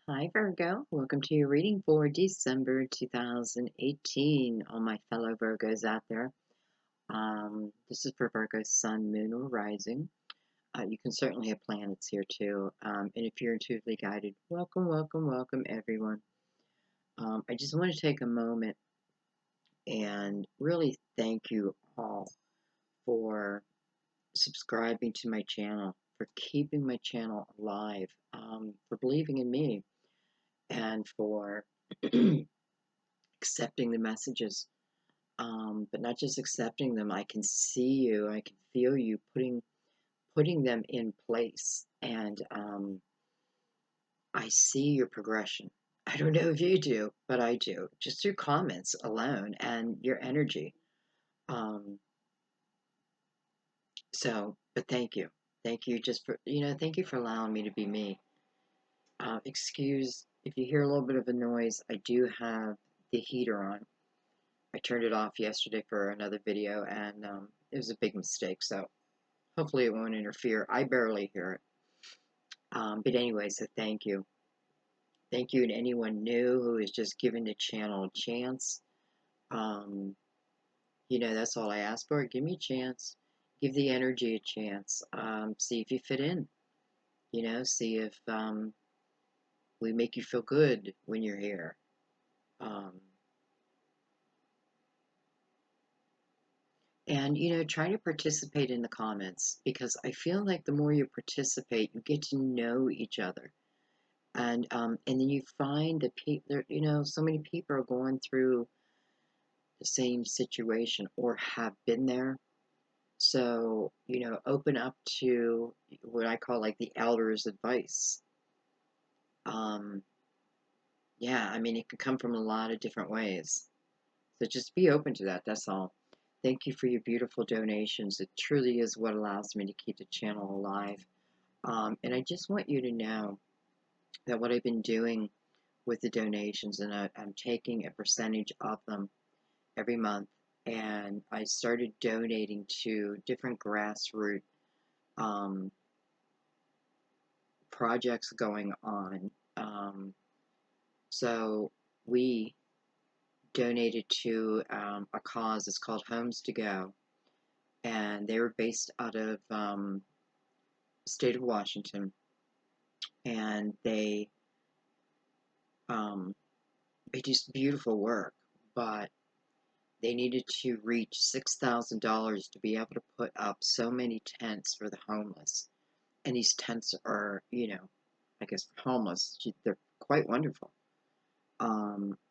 Hi Virgo, welcome to your reading for December 2018. All my fellow Virgos out there. This is for Virgo's Sun, Moon, or Rising. You can certainly have planets here too. And if you're intuitively guided, welcome, welcome, welcome everyone. I just want to take a moment and really thank you all for subscribing to my channel, for keeping my channel alive, for believing in me, and for accepting the messages, but not just accepting them. I can see you, I can feel you putting them in place, and I see your progression. I don't know if you do, but I do, just through comments alone and your energy. Um, but thank you just for thank you for allowing me to be me. Excuse if you hear a little bit of a noise. I do have the heater on. I turned it off yesterday for another video, and it was a big mistake, so hopefully it won't interfere. I barely hear it. But anyway, so thank you. Thank you, and anyone new who is just giving the channel a chance. That's all I ask for. Give me a chance. Give the energy a chance. See if you fit in. See if we make you feel good when you're here. And, try to participate in the comments, because I feel like the more you participate, you get to know each other. And then you find that people, so many people are going through the same situation or have been there. So, open up to what I call like the elders' advice. Yeah, I mean, it could come from a lot of different ways. So just be open to that. That's all. Thank you for your beautiful donations. It truly is what allows me to keep the channel alive. And I just want you to know that what I've been doing with the donations, and I'm taking a percentage of them every month, and I started donating to different grassroots projects going on. So we donated to a cause. It's called Homes to Go, and they were based out of the state of Washington, and they do beautiful work, but they needed to reach $6,000 to be able to put up so many tents for the homeless. And these tents are, I guess for homeless, they're quite wonderful.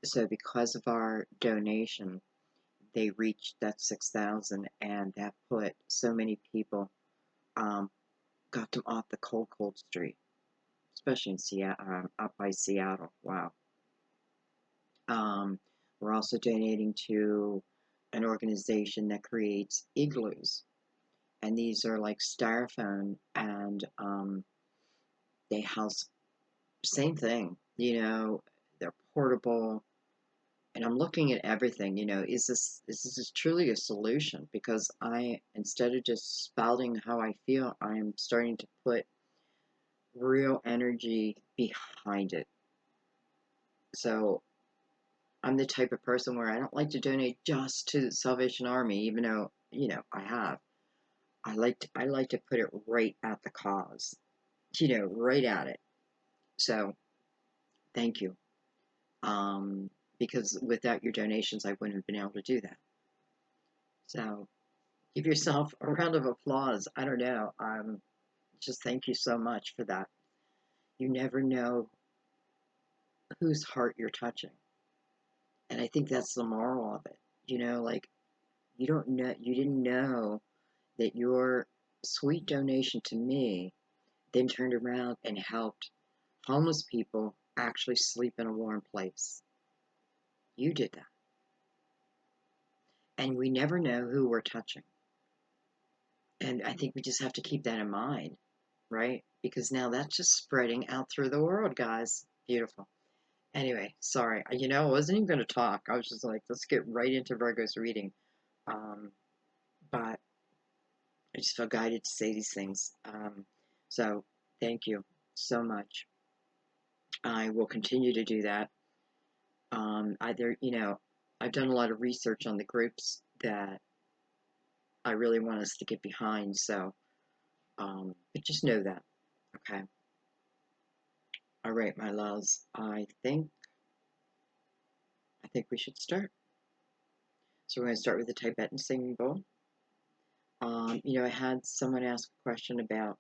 So because of our donation, they reached that 6,000, and that put so many people, got them off the cold street, especially in Seattle, up by Seattle. Wow. We're also donating to an organization that creates igloos, and these are like styrofoam, and they house, same thing, they're portable. And I'm looking at everything, is this truly a solution? Because instead of just spouting how I feel, I'm starting to put real energy behind it. So I'm the type of person where I don't like to donate just to the Salvation Army, even though, I have. I like to put it right at the cause, right at it. So thank you. Because without your donations, I wouldn't have been able to do that. So give yourself a round of applause. I don't know. Just thank you so much for that. You never know whose heart you're touching. And I think that's the moral of it. Like, you didn't know that your sweet donation to me then turned around and helped homeless people actually sleep in a warm place. You did that. And we never know who we're touching. And I think we just have to keep that in mind, right? Because now that's just spreading out through the world, guys. Beautiful. Anyway, sorry. I wasn't even going to talk. I was just like, let's get right into Virgo's reading. But I just felt guided to say these things. So thank you so much. I will continue to do that. Either, I've done a lot of research on the groups that I really want us to get behind, so, but just know that, okay? All right, my loves, I think we should start. So we're going to start with the Tibetan singing bowl. I had someone ask a question about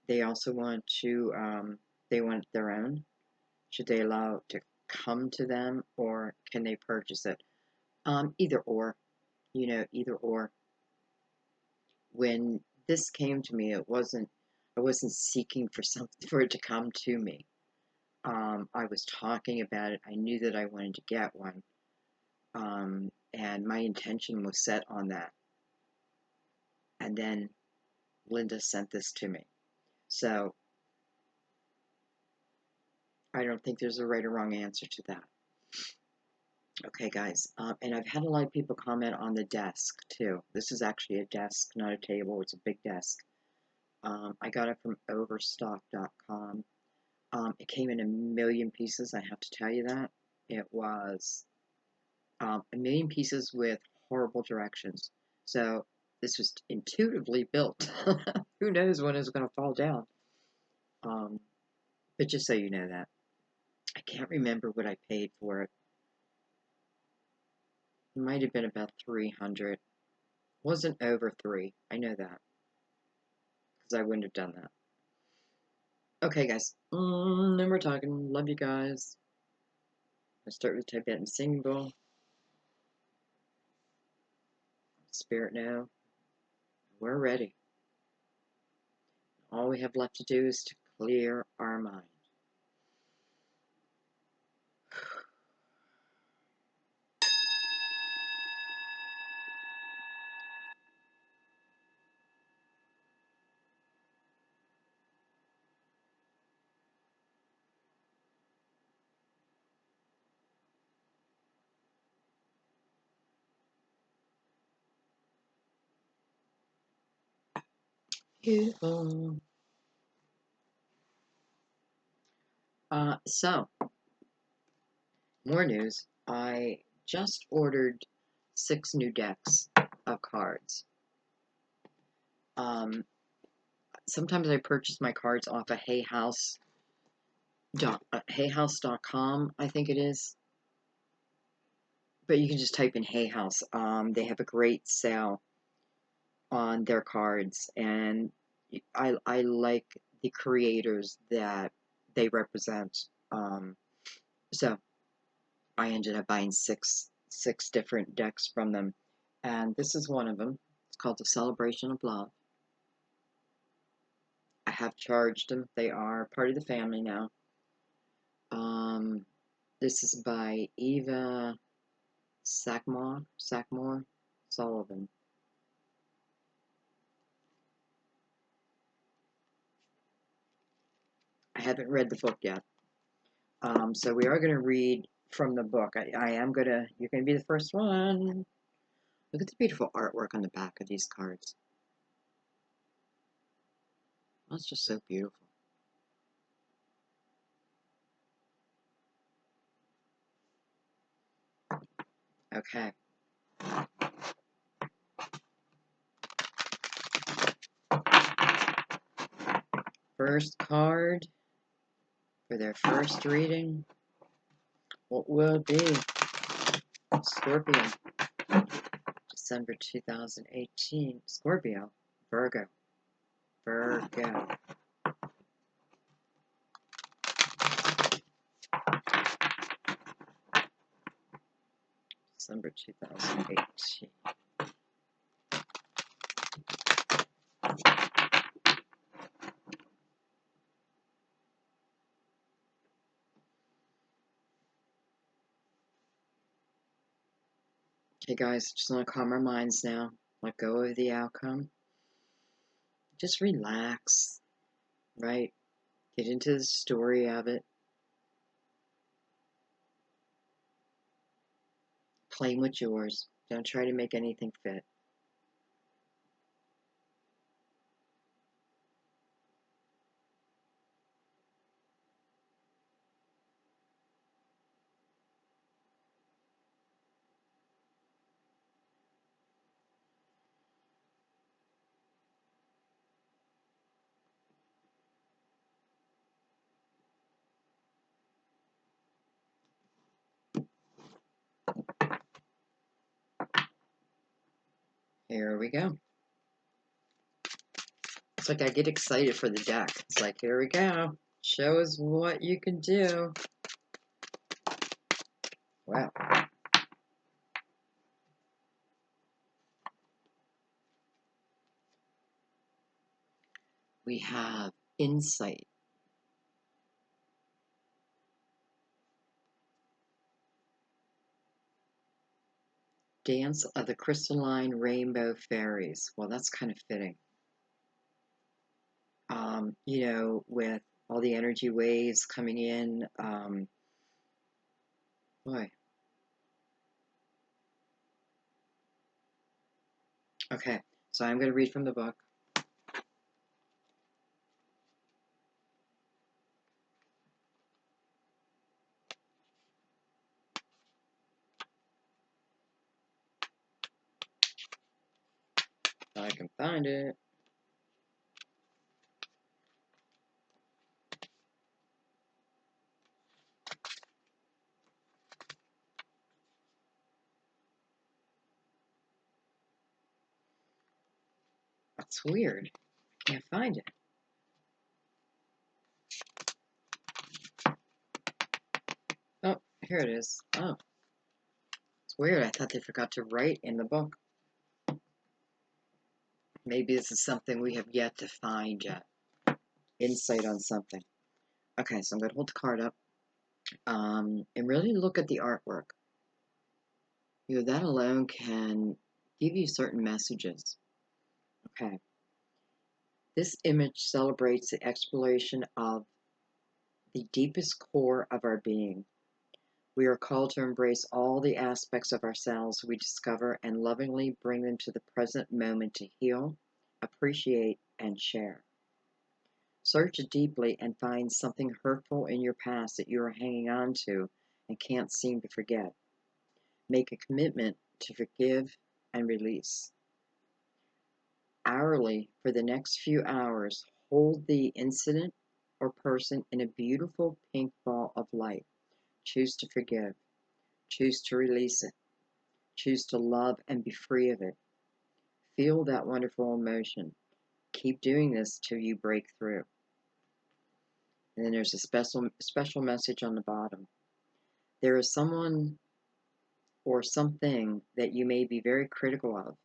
they also want to, they want their own. Should they allow it to come to them, or can they purchase it? Either or, either or. When this came to me, I wasn't seeking for something for it to come to me. I was talking about it. I knew that I wanted to get one. And my intention was set on that. And then Linda sent this to me. So I don't think there's a right or wrong answer to that. Okay, guys. And I've had a lot of people comment on the desk, too. This is actually a desk, not a table. It's a big desk. I got it from overstock.com. It came in a million pieces, I have to tell you that. It was a million pieces with horrible directions. So this was intuitively built. Who knows when it's going to fall down? But just so you know that. I can't remember what I paid for it. It might have been about $300. Wasn't over $3. I know that. Because I wouldn't have done that. Okay, guys. No more talking. Love you guys. I'll start with Tibetan singing bowl. Spirit now. We're ready. All we have left to do is to clear our mind. Beautiful. So, more news. I just ordered 6 new decks of cards. Sometimes I purchase my cards off of hayhouse.com, I think it is. But you can just type in Hay House. They have a great sale on their cards, and I like the creators that they represent. So I ended up buying six different decks from them, and this is one of them. It's called The Celebration of Love. I have charged them. They are part of the family now. This is by Eva Sackmore Sullivan. I haven't read the book yet. So we are going to read from the book. You're going to be the first one. Look at the beautiful artwork on the back of these cards. That's just so beautiful. Okay. First card for their first reading. What will be? Scorpio. December 2018. Scorpio. Virgo. December 2018. Okay, guys, just want to calm our minds now. Let go of the outcome. Just relax, right? Get into the story of it. Claim what's yours. Don't try to make anything fit. Here we go. It's like I get excited for the deck. It's like, here we go. Show us what you can do. Wow. We have insight. Dance of the crystalline rainbow fairies. Well, that's kind of fitting. You know, with all the energy waves coming in, boy. Okay, so I'm going to read from the book. If I can find it. That's weird. I can't find it. Oh, here it is. Oh, it's weird. I thought they forgot to write in the book. Maybe this is something we have yet to find yet. Insight on something. Okay, so I'm going to hold the card up and really look at the artwork. You know, that alone can give you certain messages. Okay. This image celebrates the exploration of the deepest core of our being. We are called to embrace all the aspects of ourselves we discover and lovingly bring them to the present moment to heal, appreciate, and share. Search deeply and find something hurtful in your past that you are hanging on to and can't seem to forget. Make a commitment to forgive and release. Hourly, for the next few hours, hold the incident or person in a beautiful pink ball of light. Choose to forgive. Choose to release it. Choose to love and be free of it. Feel that wonderful emotion. Keep doing this till you break through. And then there's a special message on the bottom. There is someone or something that you may be very critical of.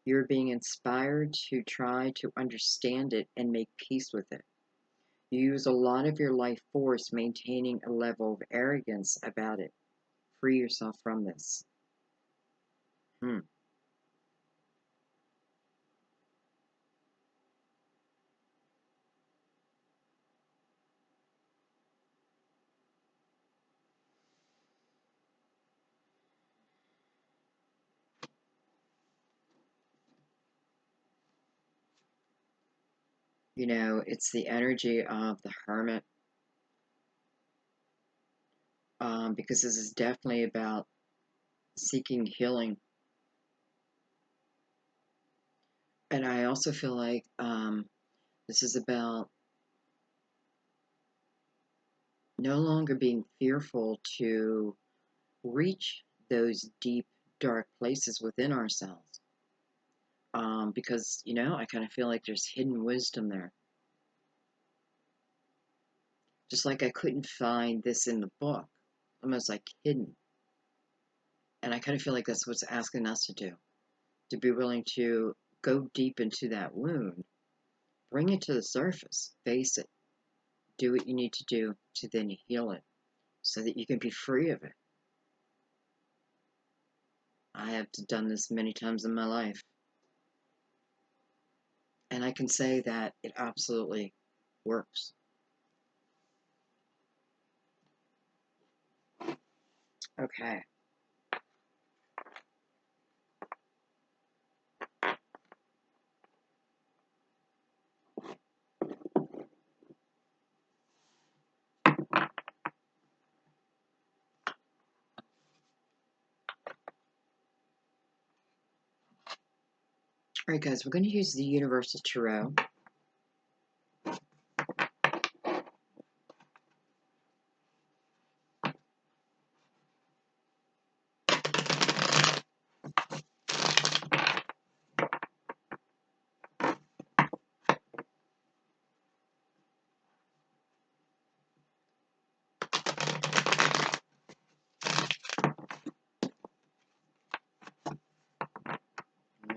You're being inspired to try to understand it and make peace with it. You use a lot of your life force maintaining a level of arrogance about it. Free yourself from this. You know, it's the energy of the hermit, because this is definitely about seeking healing. And I also feel like this is about no longer being fearful to reach those deep, dark places within ourselves. Because, you know, I kind of feel like there's hidden wisdom there. Just like I couldn't find this in the book, almost like hidden. And I kind of feel like that's what's asking us to be willing to go deep into that wound, bring it to the surface, face it, do what you need to do to then heal it so that you can be free of it. I have done this many times in my life. And I can say that it absolutely works. Okay. Alright guys, we're going to use the Universal Tarot.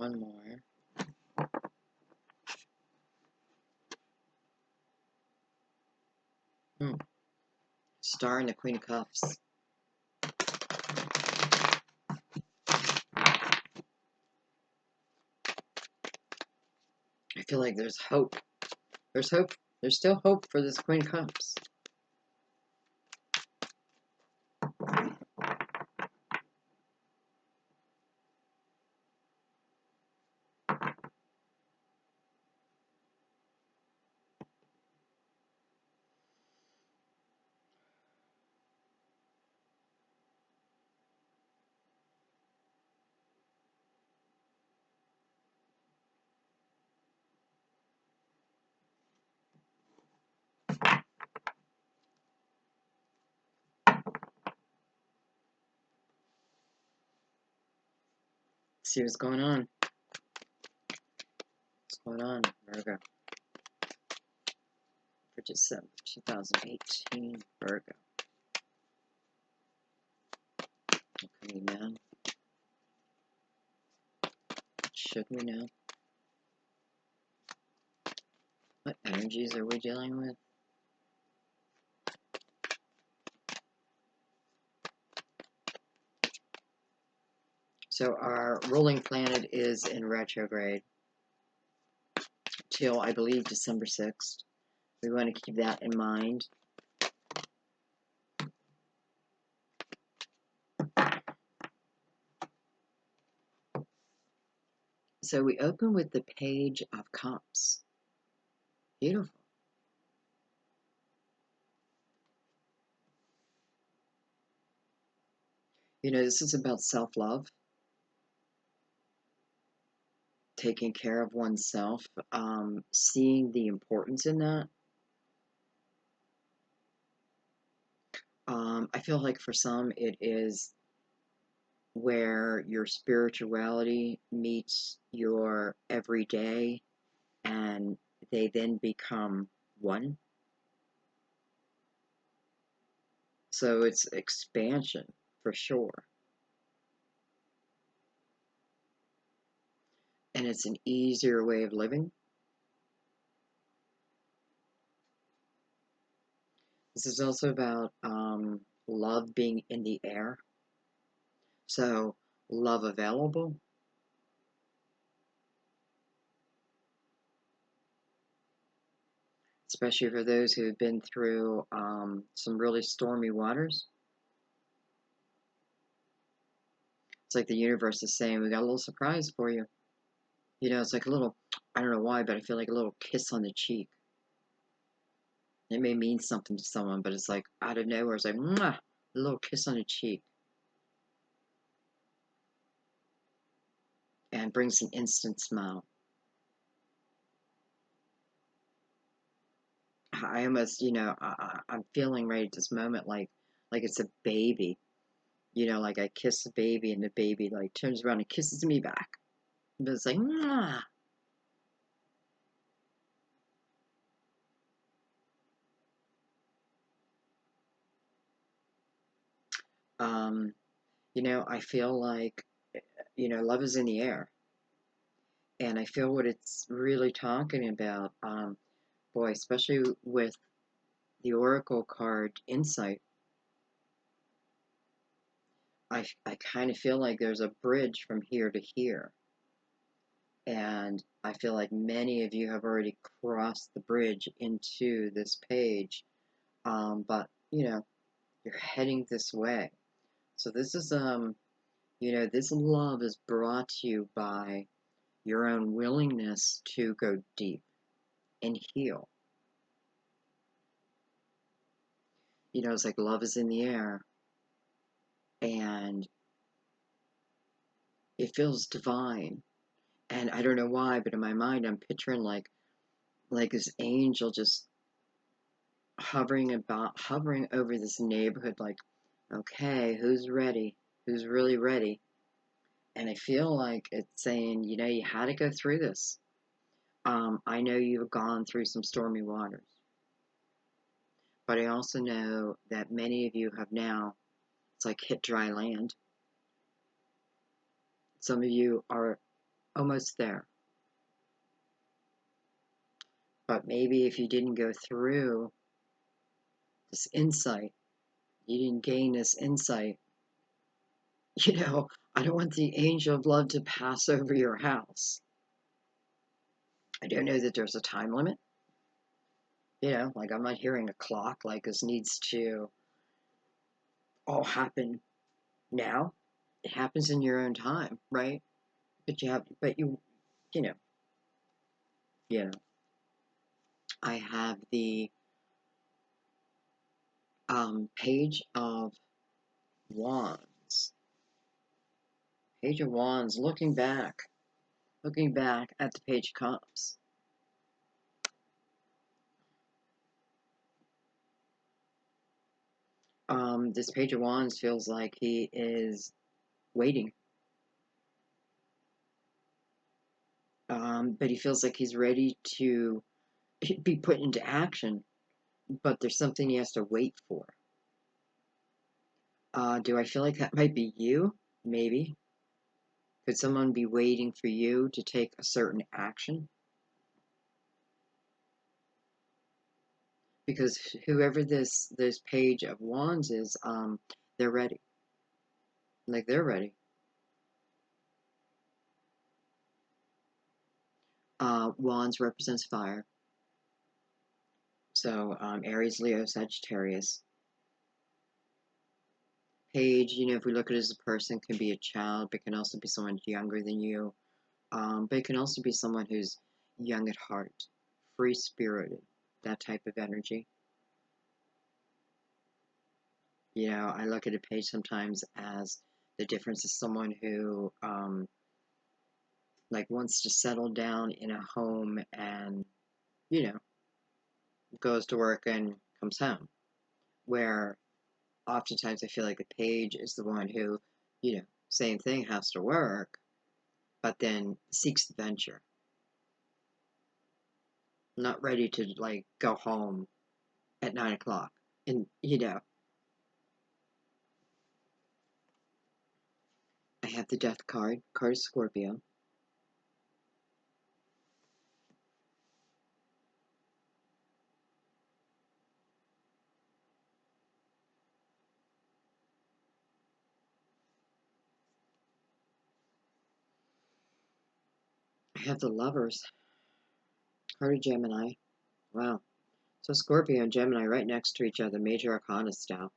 one more. Star and the Queen of Cups. I feel like there's hope. There's hope. There's still hope for this Queen of Cups. See what's going on. What's going on, Virgo? For December 2018, Virgo. Okay, we know? Should we know? What energies are we dealing with? So our ruling planet is in retrograde till, I believe, December 6th. We want to keep that in mind. So we open with the Page of Cups. Beautiful. You know, this is about self-love, taking care of oneself, seeing the importance in that. I feel like for some it is where your spirituality meets your everyday and they then become one. So it's expansion for sure. And it's an easier way of living. This is also about love being in the air. So, love available. Especially for those who have been through some really stormy waters. It's like the universe is saying, we got a little surprise for you. You know, it's like a little, I don't know why, but I feel like a little kiss on the cheek. It may mean something to someone, but it's like out of nowhere, it's like, mwah, a little kiss on the cheek. And brings an instant smile. I almost, you know, I'm feeling right at this moment like it's a baby. You know, like I kiss a baby and the baby like turns around and kisses me back. But it's like, mwah. You know, I feel like, you know, love is in the air. And I feel what it's really talking about, boy, especially with the Oracle card Insight, I kind of feel like there's a bridge from here to here. And I feel like many of you have already crossed the bridge into this page. But, you know, you're heading this way. So this is, you know, this love is brought to you by your own willingness to go deep and heal. You know, it's like love is in the air. And it feels divine. And I don't know why, but in my mind, I'm picturing like this angel just hovering over this neighborhood, like, okay, who's ready? Who's really ready? And I feel like it's saying, you know, you had to go through this. I know you've gone through some stormy waters, but I also know that many of you have now, it's like hit dry land. Some of you are almost there. But maybe if you didn't go through this insight, you didn't gain this insight, I don't want the angel of love to pass over your house. I don't know that there's a time limit. Like I'm not hearing a clock, like this needs to all happen now. It happens in your own time, right? But you know, you know, I have the Page of Wands. Page of Wands, looking back at the Page of Cups. This Page of Wands feels like he is waiting. But he feels like he's ready to be put into action, but there's something he has to wait for. Do I feel like that might be you? Maybe. Could someone be waiting for you to take a certain action? Because whoever this Page of Wands is, they're ready. Like they're ready. Wands represents fire. So Aries, Leo, Sagittarius. Page, if we look at it as a person, can be a child, but can also be someone younger than you. But it can also be someone who's young at heart, free-spirited, that type of energy. I look at a page sometimes as the difference is someone who like wants to settle down in a home and, goes to work and comes home. Where oftentimes I feel like the page is the one who, same thing, has to work, but then seeks adventure. Not ready to like go home at 9 o'clock. And I have the Death card of Scorpio. I have the Lovers card of Gemini. Wow. So Scorpio and Gemini right next to each other, major arcana style.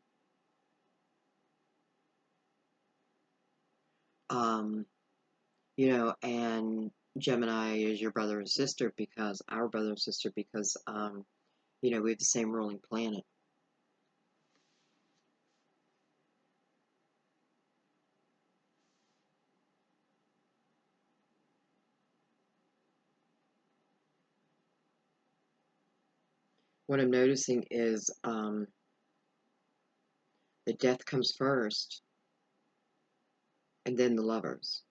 And Gemini is your brother or sister because we have the same ruling planet. What I'm noticing is the Death comes first, and then the Lovers.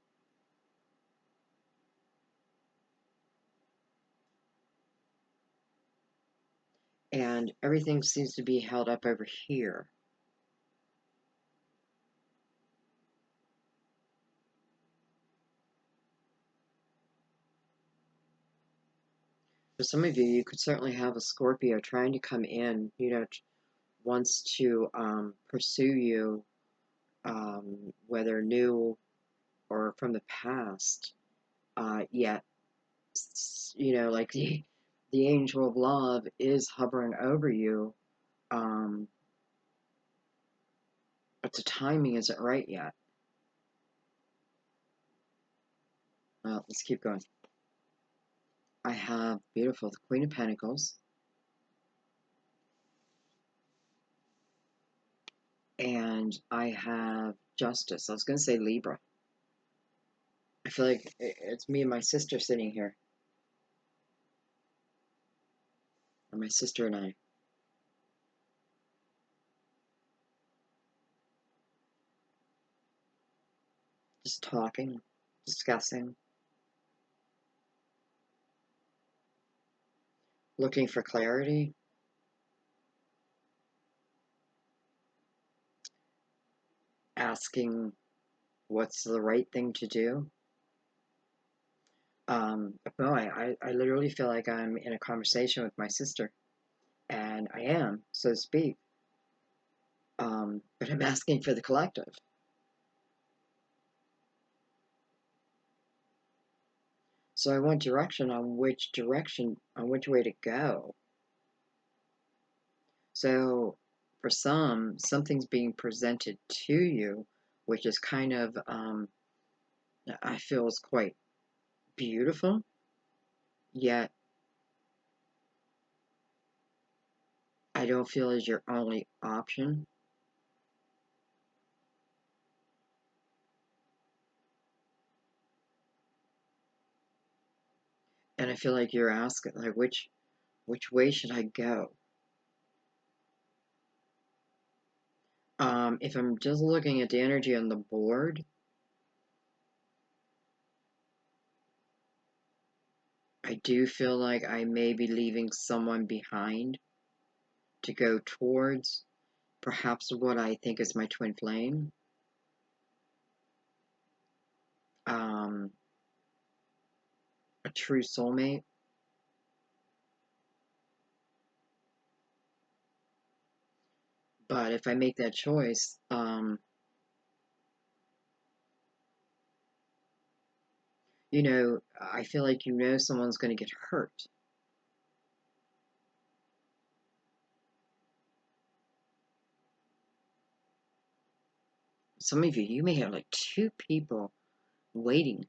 And everything seems to be held up over here. For some of you, you could certainly have a Scorpio trying to come in, wants to pursue you, whether new or from the past, yet, like the angel of love is hovering over you, but the timing isn't right yet. Well, let's keep going. I have beautiful the Queen of Pentacles. And I have Justice. I was going to say Libra. I feel like it's me and my sister sitting here. Or my sister and I. Just talking, discussing, looking for clarity. Asking what's the right thing to do. No, I literally feel like I'm in a conversation with my sister, and I am, so to speak. But I'm asking for the collective. So I want direction, on which way to go. So for some, something's being presented to you, which is kind of, I feel is quite beautiful, yet I don't feel is your only option. And I feel like you're asking, like, which way should I go? If I'm just looking at the energy on the board, I do feel like I may be leaving someone behind to go towards perhaps what I think is my twin flame. Um, a true soulmate. But if I make that choice, I feel like someone's going to get hurt. Some of you may have like two people waiting.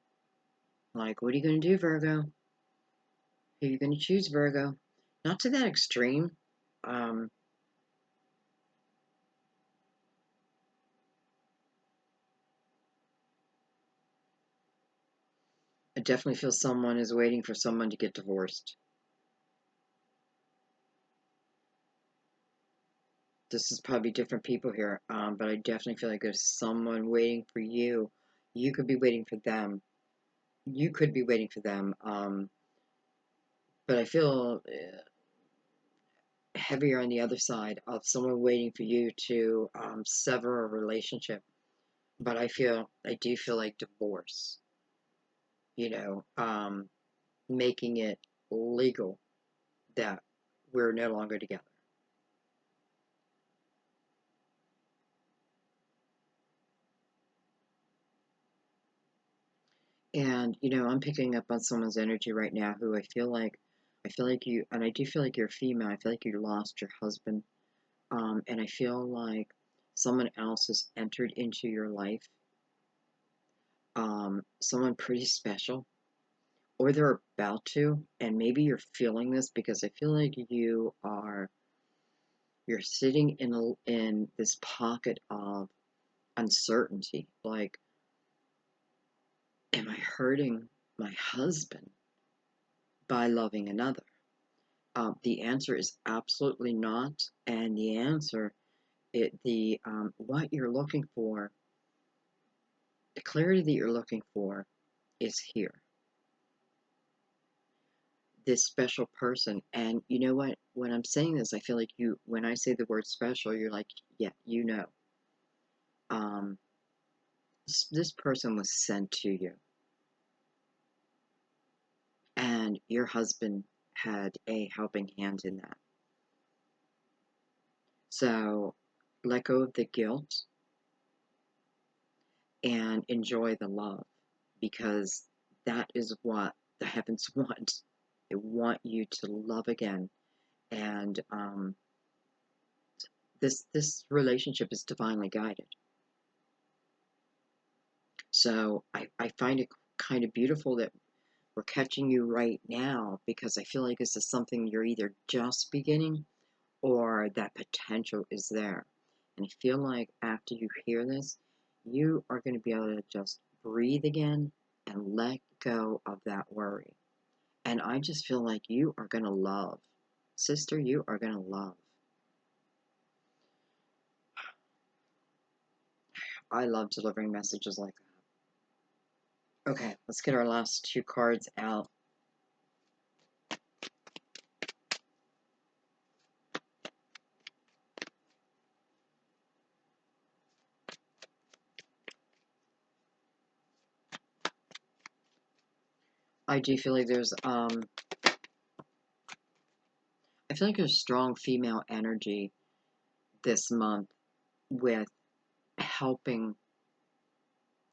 Like, what are you going to do, Virgo? Who are you going to choose, Virgo? Not to that extreme. Um, I definitely feel someone is waiting for someone to get divorced. This is probably different people here, but I definitely feel like there's someone waiting for you. You could be waiting for them. You could be waiting for them. But I feel heavier on the other side of someone waiting for you to sever a relationship. But I do feel like divorce, you know, making it legal that we're no longer together. And, I'm picking up on someone's energy right now who I feel like you, and I do feel like you're a female. I feel like you lost your husband. And I feel like someone else has entered into your life, someone pretty special, or they're about to, and maybe you're feeling this because I feel like you're sitting in this pocket of uncertainty. Like, am I hurting my husband by loving another? The answer is absolutely not, and the answer, the what you're looking for, the clarity that you're looking for, is here. This special person, and you know what? When I'm saying this, I feel like when I say the word special, you're like, yeah, Um, this person was sent to you, and your husband had a helping hand in that. So let go of the guilt and enjoy the love, because that is what the heavens want. They want you to love again, and this relationship is divinely guided. So I find it kind of beautiful that we're catching you right now, because I feel like this is something you're either just beginning or that potential is there. And I feel like after you hear this, you are going to be able to just breathe again and let go of that worry. And I just feel like you are going to love. Sister, you are going to love. I love delivering messages like that. Okay, let's get our last two cards out. I do feel like there's, I feel like there's strong female energy this month with helping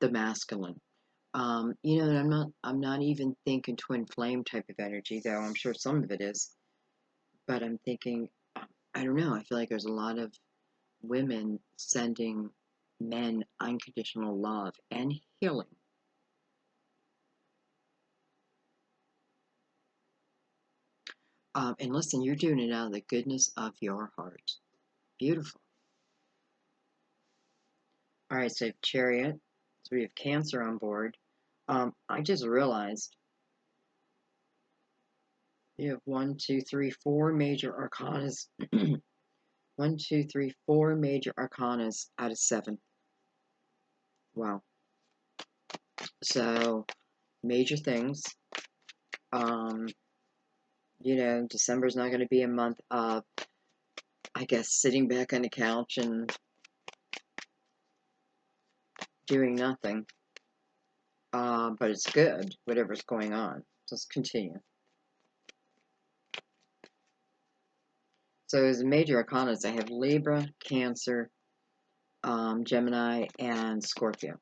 the masculine. You know, I'm not even thinking twin flame type of energy, though I'm sure some of it is, but I'm thinking, I don't know, I feel like there's a lot of women sending men unconditional love and healing. And listen, you're doing it out of the goodness of your heart. Beautiful. All right, so Chariot. So we have Cancer on board. I just realized you have 1, 2, 3, 4 major arcanas. 1, 2, 3, 4 major arcanas out of 7. Wow. So, major things. You know, December's not going to be a month of, I guess, sitting back on the couch and doing nothing. But it's good, whatever's going on. Just continue. So as major arcanas, I have Libra, Cancer, Gemini, and Scorpio.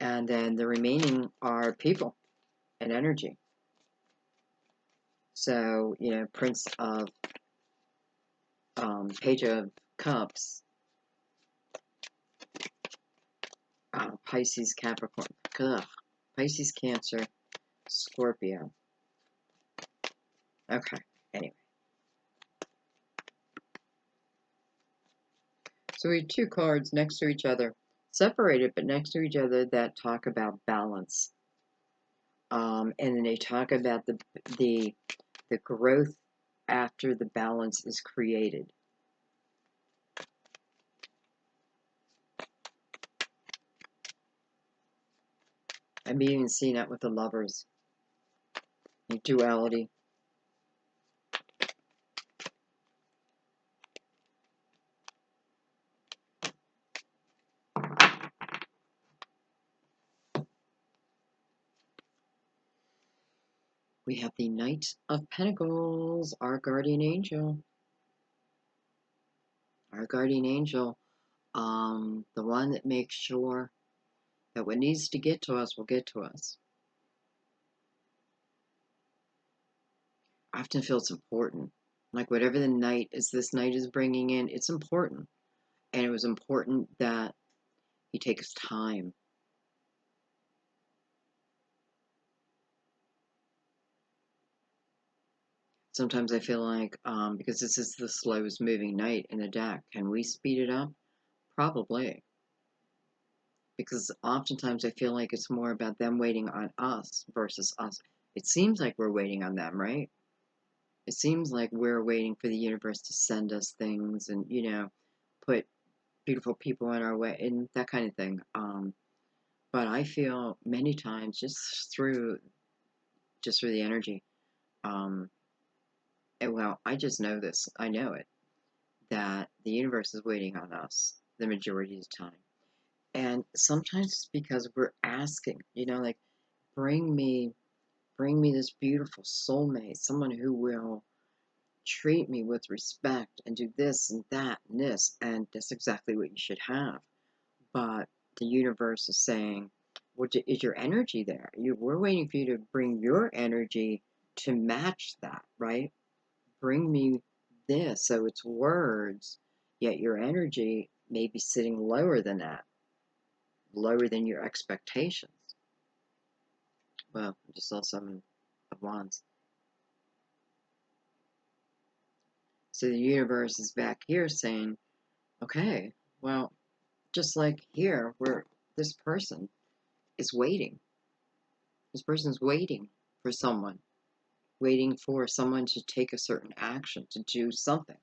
And then the remaining are people and energy. So, you know, Prince of, Page of Cups, Pisces, Capricorn, Pisces, Cancer, Scorpio. Okay, anyway. So we have 2 cards next to each other, separated but next to each other, that talk about balance. And then they talk about the growth after the balance is created. I'm even seeing that with the Lovers. Duality. We have the Knight of Pentacles, our guardian angel. Our guardian angel, the one that makes sure that what needs to get to us will get to us. I often feel it's important. Like whatever the night is, this night is bringing in, it's important. And it was important that he takes time. Sometimes I feel like, because this is the slowest moving night in the deck, can we speed it up? Probably. Because oftentimes I feel like it's more about them waiting on us versus us. It seems like we're waiting on them, right? It seems like we're waiting for the universe to send us things and, you know, put beautiful people in our way and that kind of thing. But I feel many times just through the energy, well, I just know this. I know it, that the universe is waiting on us the majority of the time. And sometimes it's because we're asking, you know, like, bring me this beautiful soulmate, someone who will treat me with respect and do this and that and this, and that's exactly what you should have. But the universe is saying, what is your energy there? We're waiting for you to bring your energy to match that, right? Bring me this. So it's words, yet your energy may be sitting lower than that, lower than your expectations. Well, I just saw Seven of Wands. So the universe is back here saying, okay, well, just like here, where this person is waiting. This person's waiting for someone, waiting for someone to take a certain action, to do something.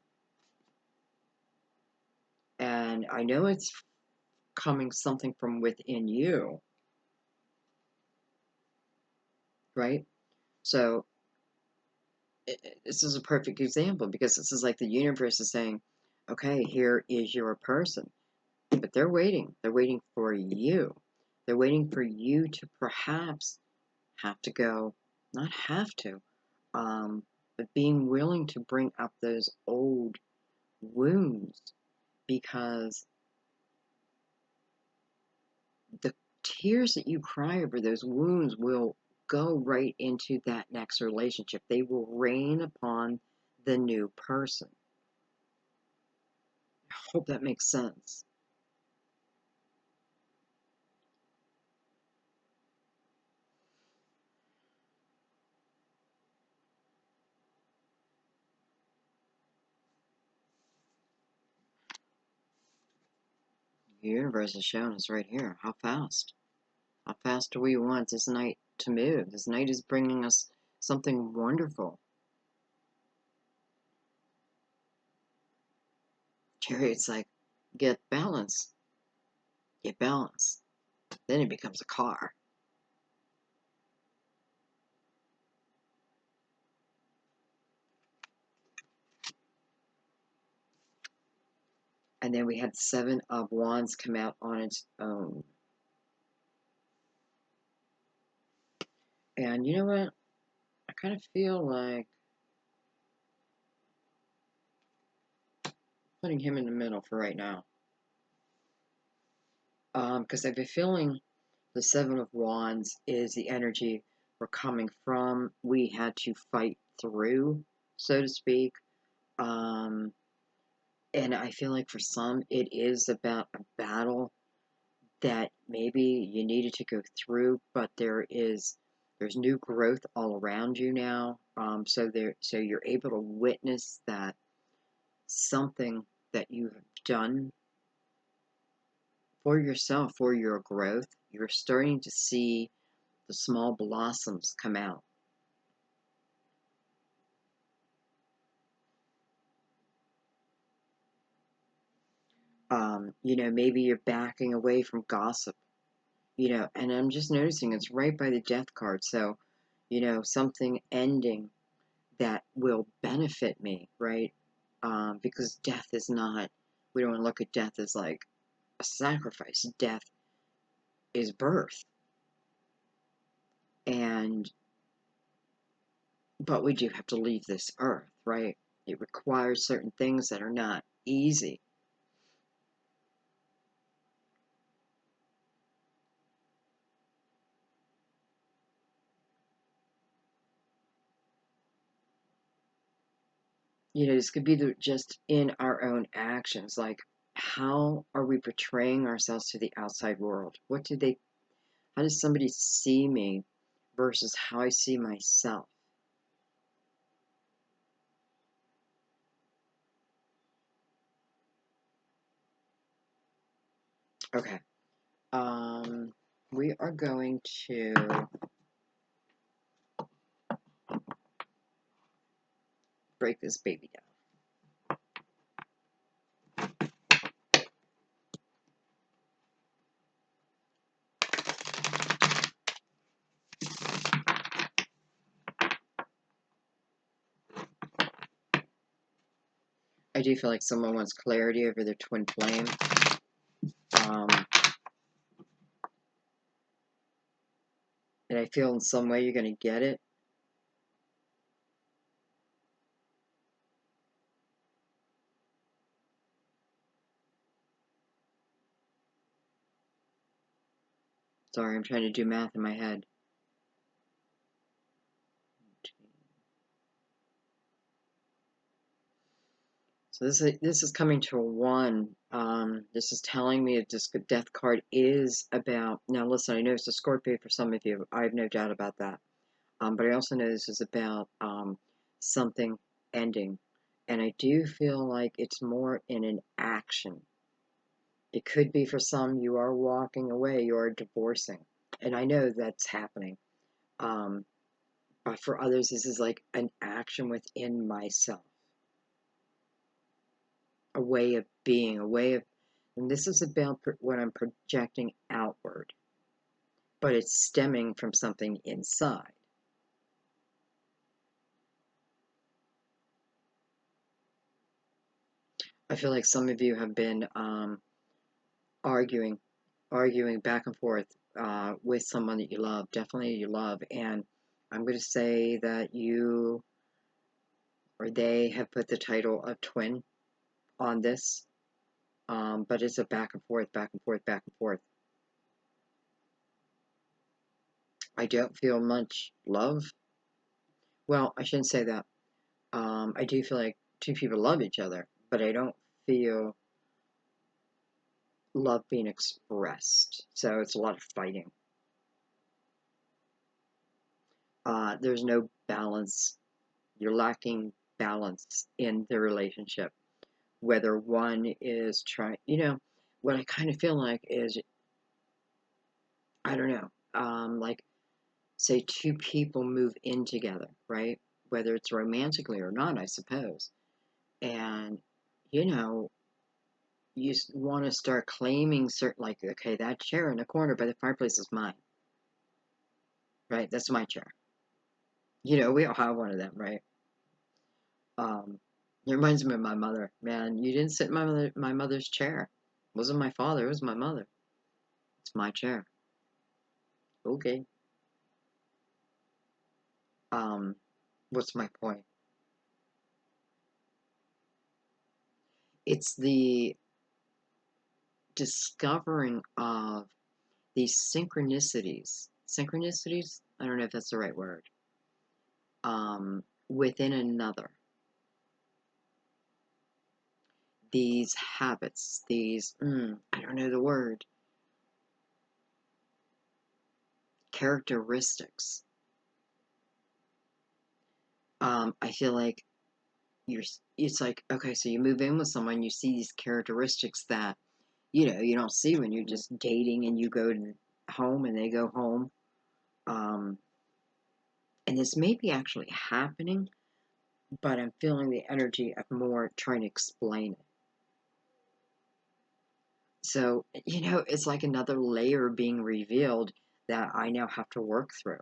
And I know it's coming something from within you, right? So this is a perfect example because this is like the universe is saying, okay, here is your person. But they're waiting. They're waiting for you. They're waiting for you to perhaps have to go, not have to, but being willing to bring up those old wounds, because the tears that you cry over those wounds will go right into that next relationship. They will rain upon the new person. I hope that makes sense. The universe is showing us right here. How fast? How fast do we want this night to move? This night is bringing us something wonderful. Chariot's like, get balance. Get balance. Then it becomes a car. And then we had Seven of Wands come out on its own. And you know what? I kind of feel like putting him in the middle for right now. Because I've been feeling the Seven of Wands is the energy we're coming from. We had to fight through, so to speak. And I feel like for some, it is about a battle that maybe you needed to go through, but there's new growth all around you now. So you're able to witness that something that you have done for yourself, for your growth, you're starting to see the small blossoms come out. Maybe you're backing away from gossip, and I'm just noticing it's right by the death card. So, something ending that will benefit me, right? Because death is not, we don't look at death as like a sacrifice. Death is birth. But we do have to leave this earth, right? It requires certain things that are not easy. This could be just in our own actions. Like, how are we portraying ourselves to the outside world? How does somebody see me versus how I see myself? Okay. We are going to break this baby down. I do feel like someone wants clarity over their twin flame. And I feel in some way you're going to get it. Sorry, I'm trying to do math in my head. So this is coming to a 1. This is telling me that this death card is about. Now, listen, I know it's a Scorpio for some of you. I have no doubt about that. But I also know this is about something ending, and I do feel like it's more in an action. It could be for some you are walking away, you are divorcing, and I know that's happening. Um, but for others, this is like an action within myself, a way of being, and this is about what I'm projecting outward, but it's stemming from something inside. I feel like some of you have been arguing back and forth with someone that you love, definitely you love, and I'm going to say that you or they have put the title of twin on this, but it's a back and forth, back and forth, back and forth. I don't feel much love. Well, I shouldn't say that. I do feel like two people love each other, but I don't feel love being expressed. So it's a lot of fighting. There's no balance. You're lacking balance in the relationship. Whether one is trying, what I kind of feel like is, I don't know, like, say two people move in together, right? Whether it's romantically or not, I suppose. And, you want to start claiming certain, like, okay, that chair in the corner by the fireplace is mine, right? That's my chair. We all have one of them, right? It reminds me of my mother. Man, you didn't sit in my mother's chair. It wasn't my father, it was my mother. It's my chair. Okay. What's my point? It's the discovering of these synchronicities. Synchronicities? I don't know if that's the right word. Within another. These habits, these, I don't know the word, characteristics. I feel like it's like, okay, so you move in with someone, you see these characteristics that, you don't see when you're just dating and you go to home and they go home. And this may be actually happening, but I'm feeling the energy of more trying to explain it. So, it's like another layer being revealed that I now have to work through.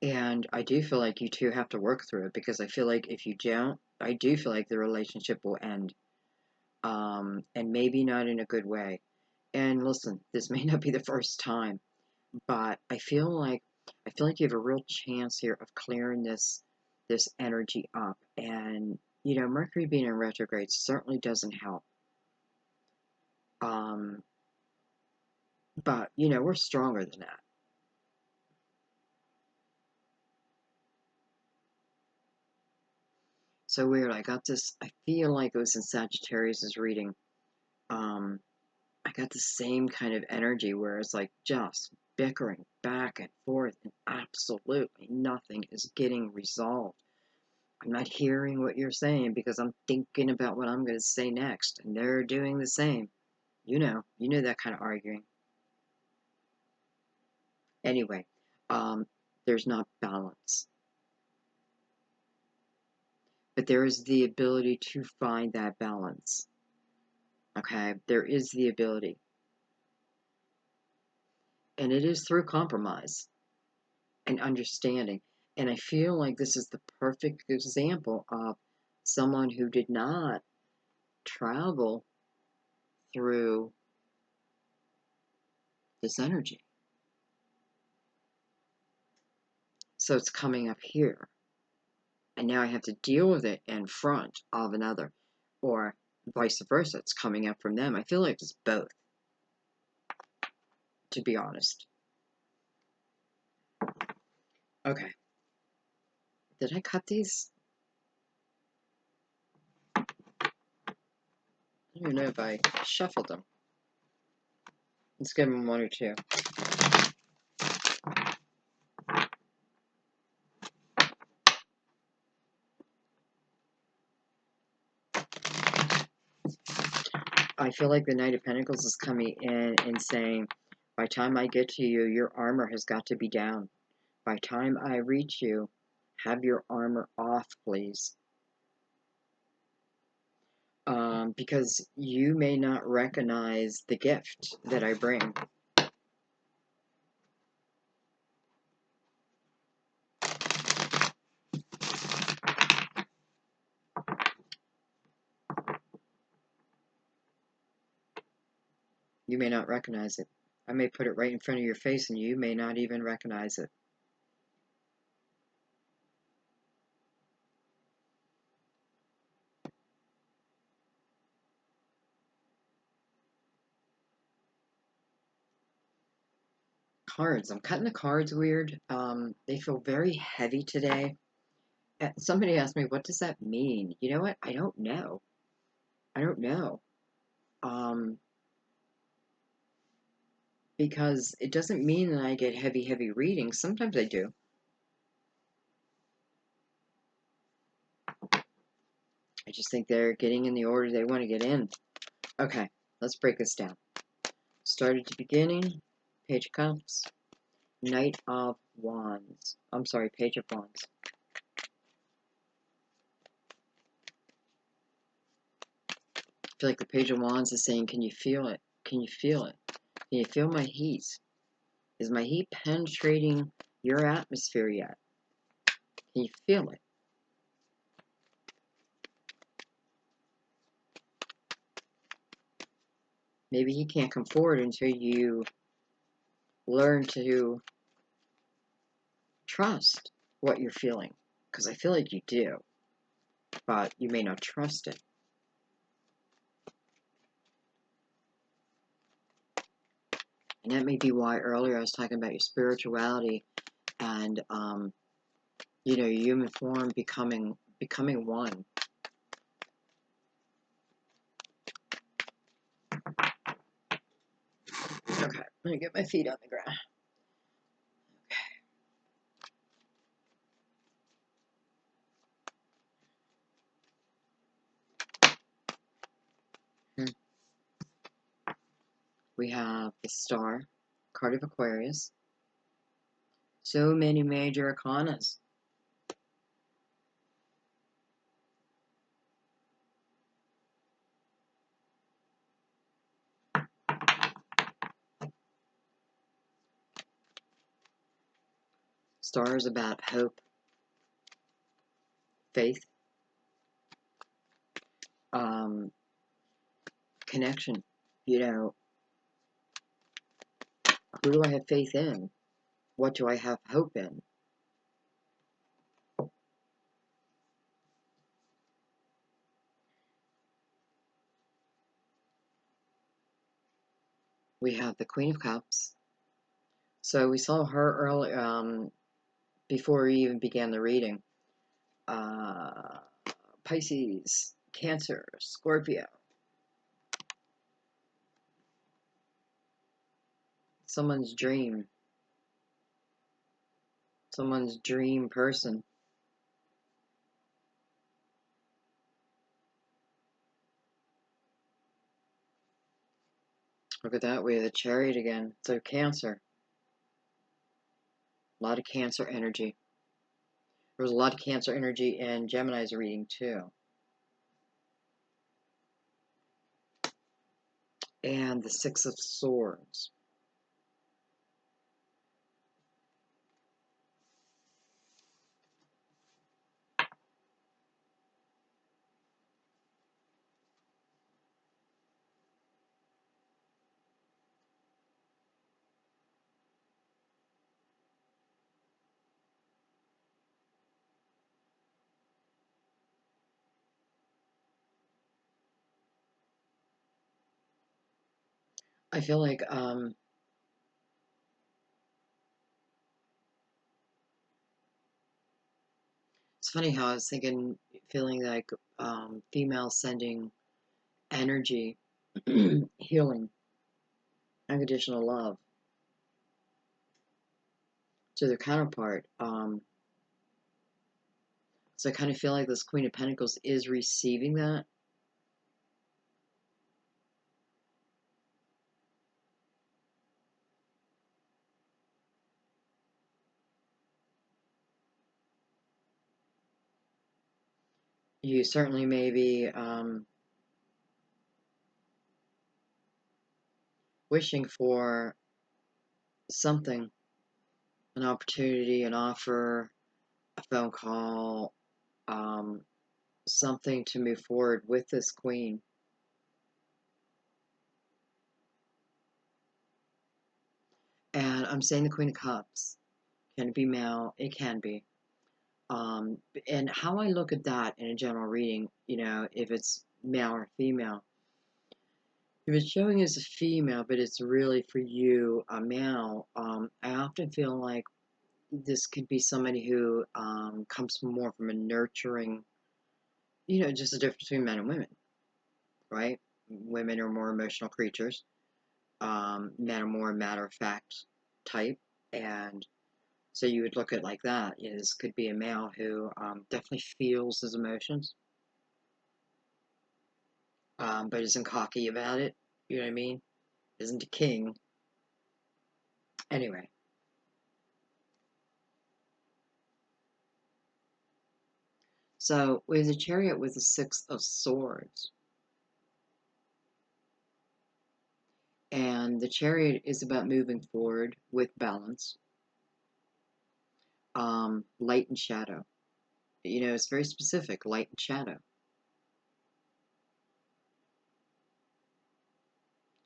And I do feel like you two have to work through it, because I feel like if you don't, I do feel like the relationship will end. And maybe not in a good way. And listen, this may not be the first time, but I feel like you have a real chance here of clearing this energy up. And Mercury being in retrograde certainly doesn't help. But we're stronger than that. So weird. I got this. I feel like it was in Sagittarius's reading. I got the same kind of energy where it's like just bickering back and forth, and absolutely nothing is getting resolved. I'm not hearing what you're saying because I'm thinking about what I'm going to say next, and they're doing the same. You know that kind of arguing. Anyway, there's not balance, but there is the ability to find that balance. Okay, there is the ability, and it is through compromise and understanding. And I feel like this is the perfect example of someone who did not travel through this energy. So it's coming up here. And now I have to deal with it in front of another. Or vice versa, it's coming up from them. I feel like it's both, to be honest. Okay. Did I cut these? I don't even know if I shuffled them. Let's give them one or two. I feel like the Knight of Pentacles is coming in and saying, by time I get to you, your armor has got to be down. By time I reach you, have your armor off, please. because you may not recognize the gift that I bring. You may not recognize it. I may put it right in front of your face and you may not even recognize it. Cards. I'm cutting the cards weird. They feel very heavy today. Somebody asked me, what does that mean? You know what? I don't know. I don't know. Because it doesn't mean that I get heavy readings. Sometimes I do. I just think they're getting in the order they want to get in. Okay, let's break this down. Start at the beginning. Page of Cups. Knight of Wands. I'm sorry, Page of Wands. I feel like the Page of Wands is saying, can you feel it? Can you feel it? Can you feel my heat? Is my heat penetrating your atmosphere yet? Can you feel it? Maybe he can't come forward until you learn to trust what you're feeling. Because I feel like you do, but you may not trust it. And that may be why earlier I was talking about your spirituality and, you know, your human form becoming one. Okay, I'm going to get my feet on the ground. Okay. We have the Star, card of Aquarius. So many major arcanas. Star is about hope, faith, connection. You know, who do I have faith in? What do I have hope in? We have the Queen of Cups. So we saw her early, before we even began the reading. Pisces, Cancer, Scorpio. Someone's dream person. Look at that, we have the Chariot again. So Cancer. A lot of Cancer energy. There was a lot of Cancer energy in Gemini's reading too. And the Six of Swords. I feel like it's funny how I was feeling like female sending energy, healing, unconditional love to their counterpart. So I kind of feel like this Queen of Pentacles is receiving that. You certainly may be wishing for something, an opportunity, an offer, a phone call, um, something to move forward with this queen. And I'm saying the Queen of Cups. Can it be male? It can be. And how I look at that in a general reading, if it's male or female, if it's showing as a female, but it's really for you, a male, I often feel like this could be somebody who comes more from a nurturing, just the difference between men and women, right? Women are more emotional creatures. Men are more matter of fact type. And so you would look at it like that. This could be a male who definitely feels his emotions, but isn't cocky about it. You know what I mean? Isn't a king. Anyway. So we have the Chariot with the Six of Swords. And the Chariot is about moving forward with balance, light and shadow. It's very specific, light and shadow.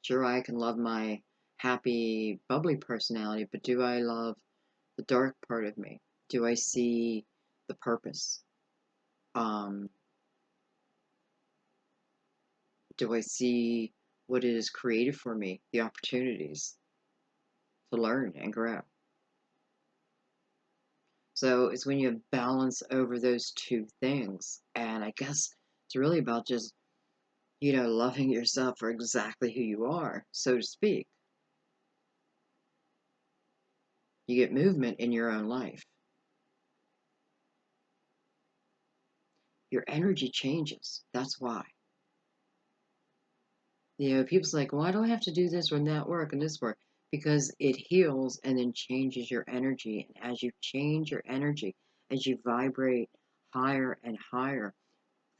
Sure, I can love my happy, bubbly personality, but do I love the dark part of me? Do I see the purpose? Um, do I see what it has created for me, the opportunities to learn and grow? So it's when you have balance over those two things. And I guess it's really about just, loving yourself for exactly who you are, so to speak. You get movement in your own life. Your energy changes. That's why. People's like, why do I have to do this or that work and this work? Because it heals and then changes your energy. And as you change your energy, as you vibrate higher and higher,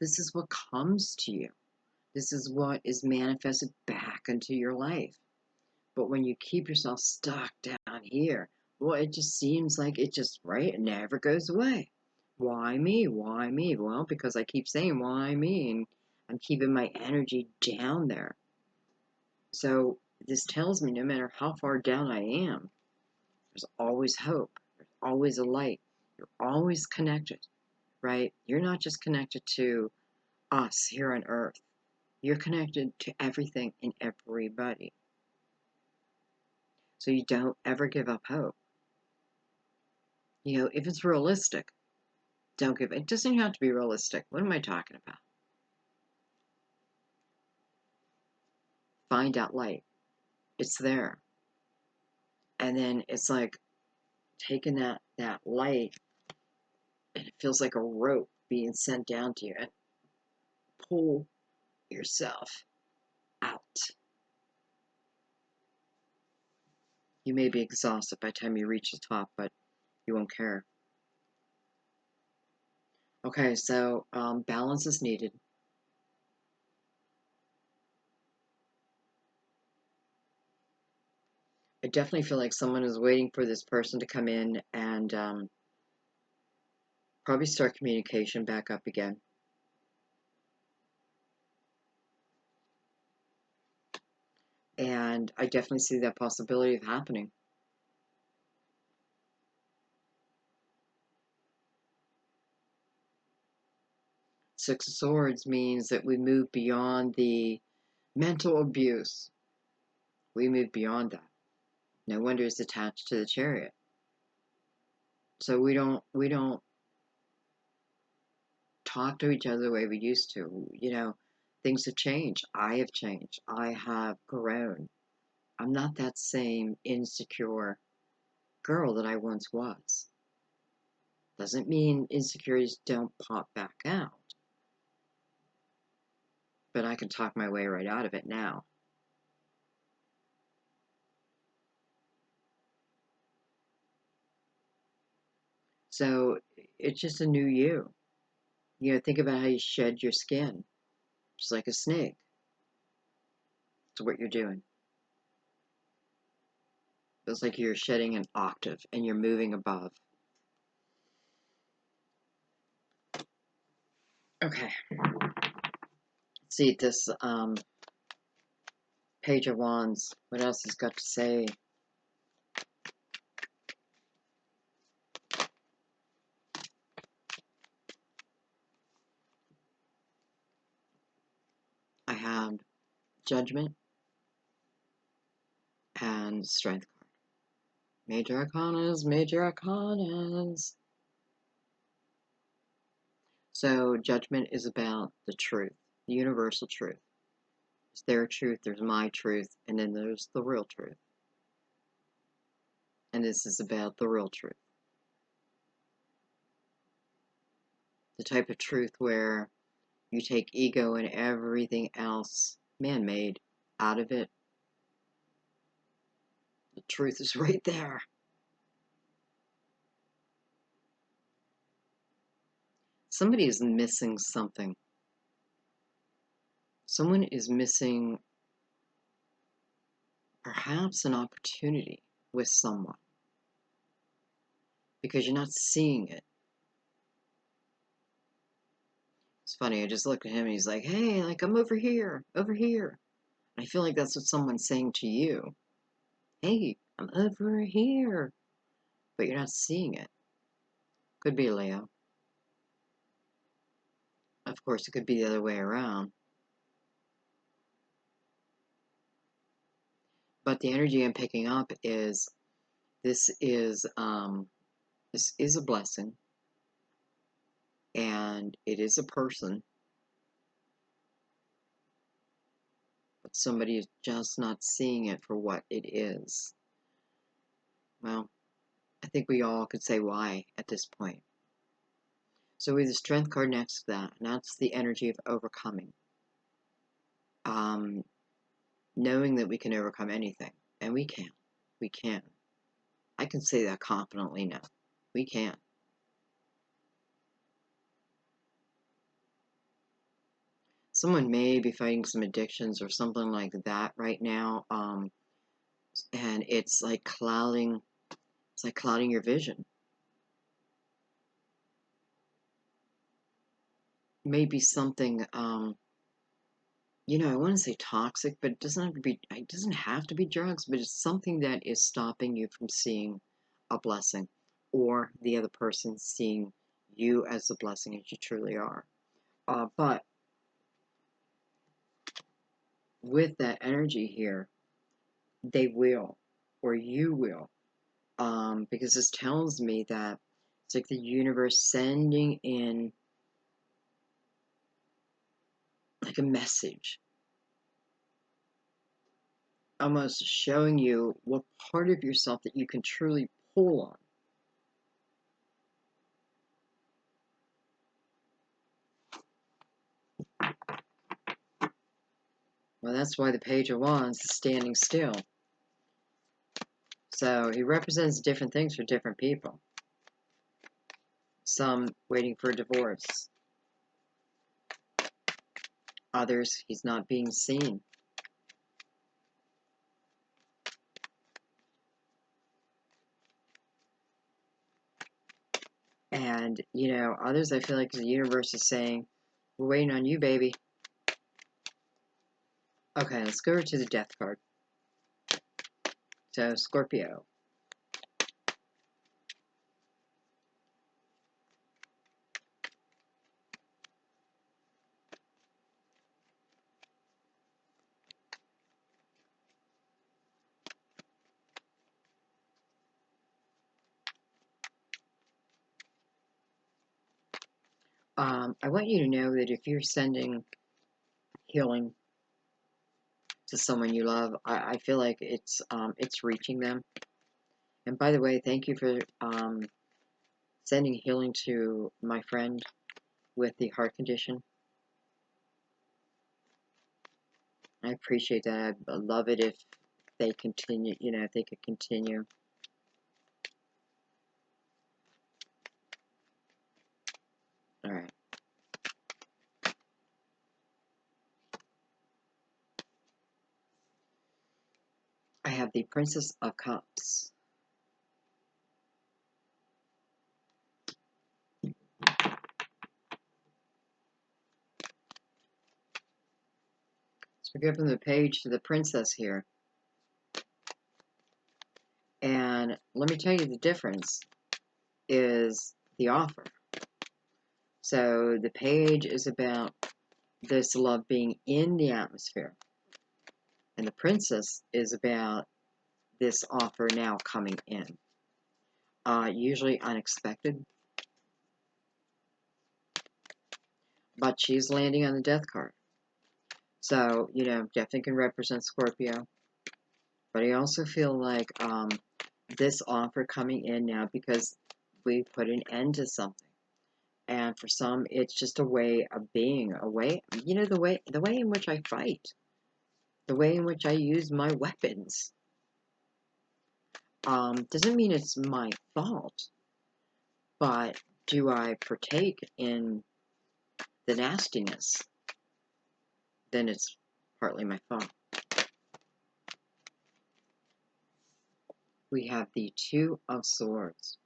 this is what comes to you. This is what is manifested back into your life. But when you keep yourself stuck down here, well, it just seems like it just, right? It never goes away. Why me? Why me? Well, because I keep saying, why me? And I'm keeping my energy down there. So this tells me no matter how far down I am, there's always hope. There's always a light. You're always connected, right? You're not just connected to us here on earth. You're connected to everything and everybody. So you don't ever give up hope. If it's realistic, don't give it. It doesn't have to be realistic. What am I talking about? Find out light. It's there. And then it's like taking that light, and it feels like a rope being sent down to you, and pull yourself out. You may be exhausted by the time you reach the top, but you won't care. Okay, so balance is needed. I definitely feel like someone is waiting for this person to come in and probably start communication back up again. And I definitely see that possibility of happening. Six of Swords means that we move beyond the mental abuse. We move beyond that. No wonder it's attached to the Chariot. So we don't talk to each other the way we used to. Things have changed. I have changed. I have grown. I'm not that same insecure girl that I once was. Doesn't mean insecurities don't pop back out. But I can talk my way right out of it now. So it's just a new you. Think about how you shed your skin, just like a snake. It's what you're doing. Feels like you're shedding an octave and you're moving above. Okay. Let's see this Page of Wands. What else has got to say? I have Judgment and Strength card. Major Arcanas, Major Arcanas. So Judgment is about the truth, the universal truth. There's their truth, there's my truth, and then there's the real truth. And this is about the real truth. The type of truth where you take ego and everything else, man-made, out of it. The truth is right there. Somebody is missing something. Someone is missing perhaps an opportunity with someone because you're not seeing it. It's funny, I just look at him and he's like, hey, like, I'm over here, over here. And I feel like that's what someone's saying to you. Hey, I'm over here. But you're not seeing it. Could be Leo. Of course, it could be the other way around. But the energy I'm picking up is this is a blessing, and it is a person, but somebody is just not seeing it for what it is. Well, I think we all could say why at this point. So we have the Strength card next to that, and that's the energy of overcoming. Knowing that we can overcome anything, and we can. We can. I can say that confidently now. We can. Someone may be fighting some addictions or something like that right now, and it's like clouding your vision. Maybe something, I want to say toxic, but it doesn't have to be drugs, but it's something that is stopping you from seeing a blessing, or the other person seeing you as the blessing as you truly are. But with that energy here, they will, or you will, because this tells me that it's like the universe sending in like a message, almost showing you what part of yourself that you can truly pull on. Well, that's why the Page of Wands is standing still. So he represents different things for different people. Some waiting for a divorce. Others, he's not being seen. And, others, I feel like the universe is saying, we're waiting on you, baby. Okay, let's go over to the Death card. So, Scorpio. I want you to know that if you're sending healing to someone you love, I feel like it's reaching them. And by the way, thank you for sending healing to my friend with the heart condition. I appreciate that. I love it if they continue, if they could continue. All right. I have have the Princess of Cups. So we go from the page to the Princess here. And let me tell you, the difference is the offer. So the page is about this love being in the atmosphere. And the Princess is about this offer now coming in. Usually unexpected. But she's landing on the Death card. So, you know, definitely can represent Scorpio. But I also feel like this offer coming in now because we put an end to something. And for some, it's just a way of being, a way, you know, the way in which I fight, the way in which I use my weapons. Doesn't mean it's my fault, but do I partake in the nastiness? Then it's partly my fault. We have the Two of Swords.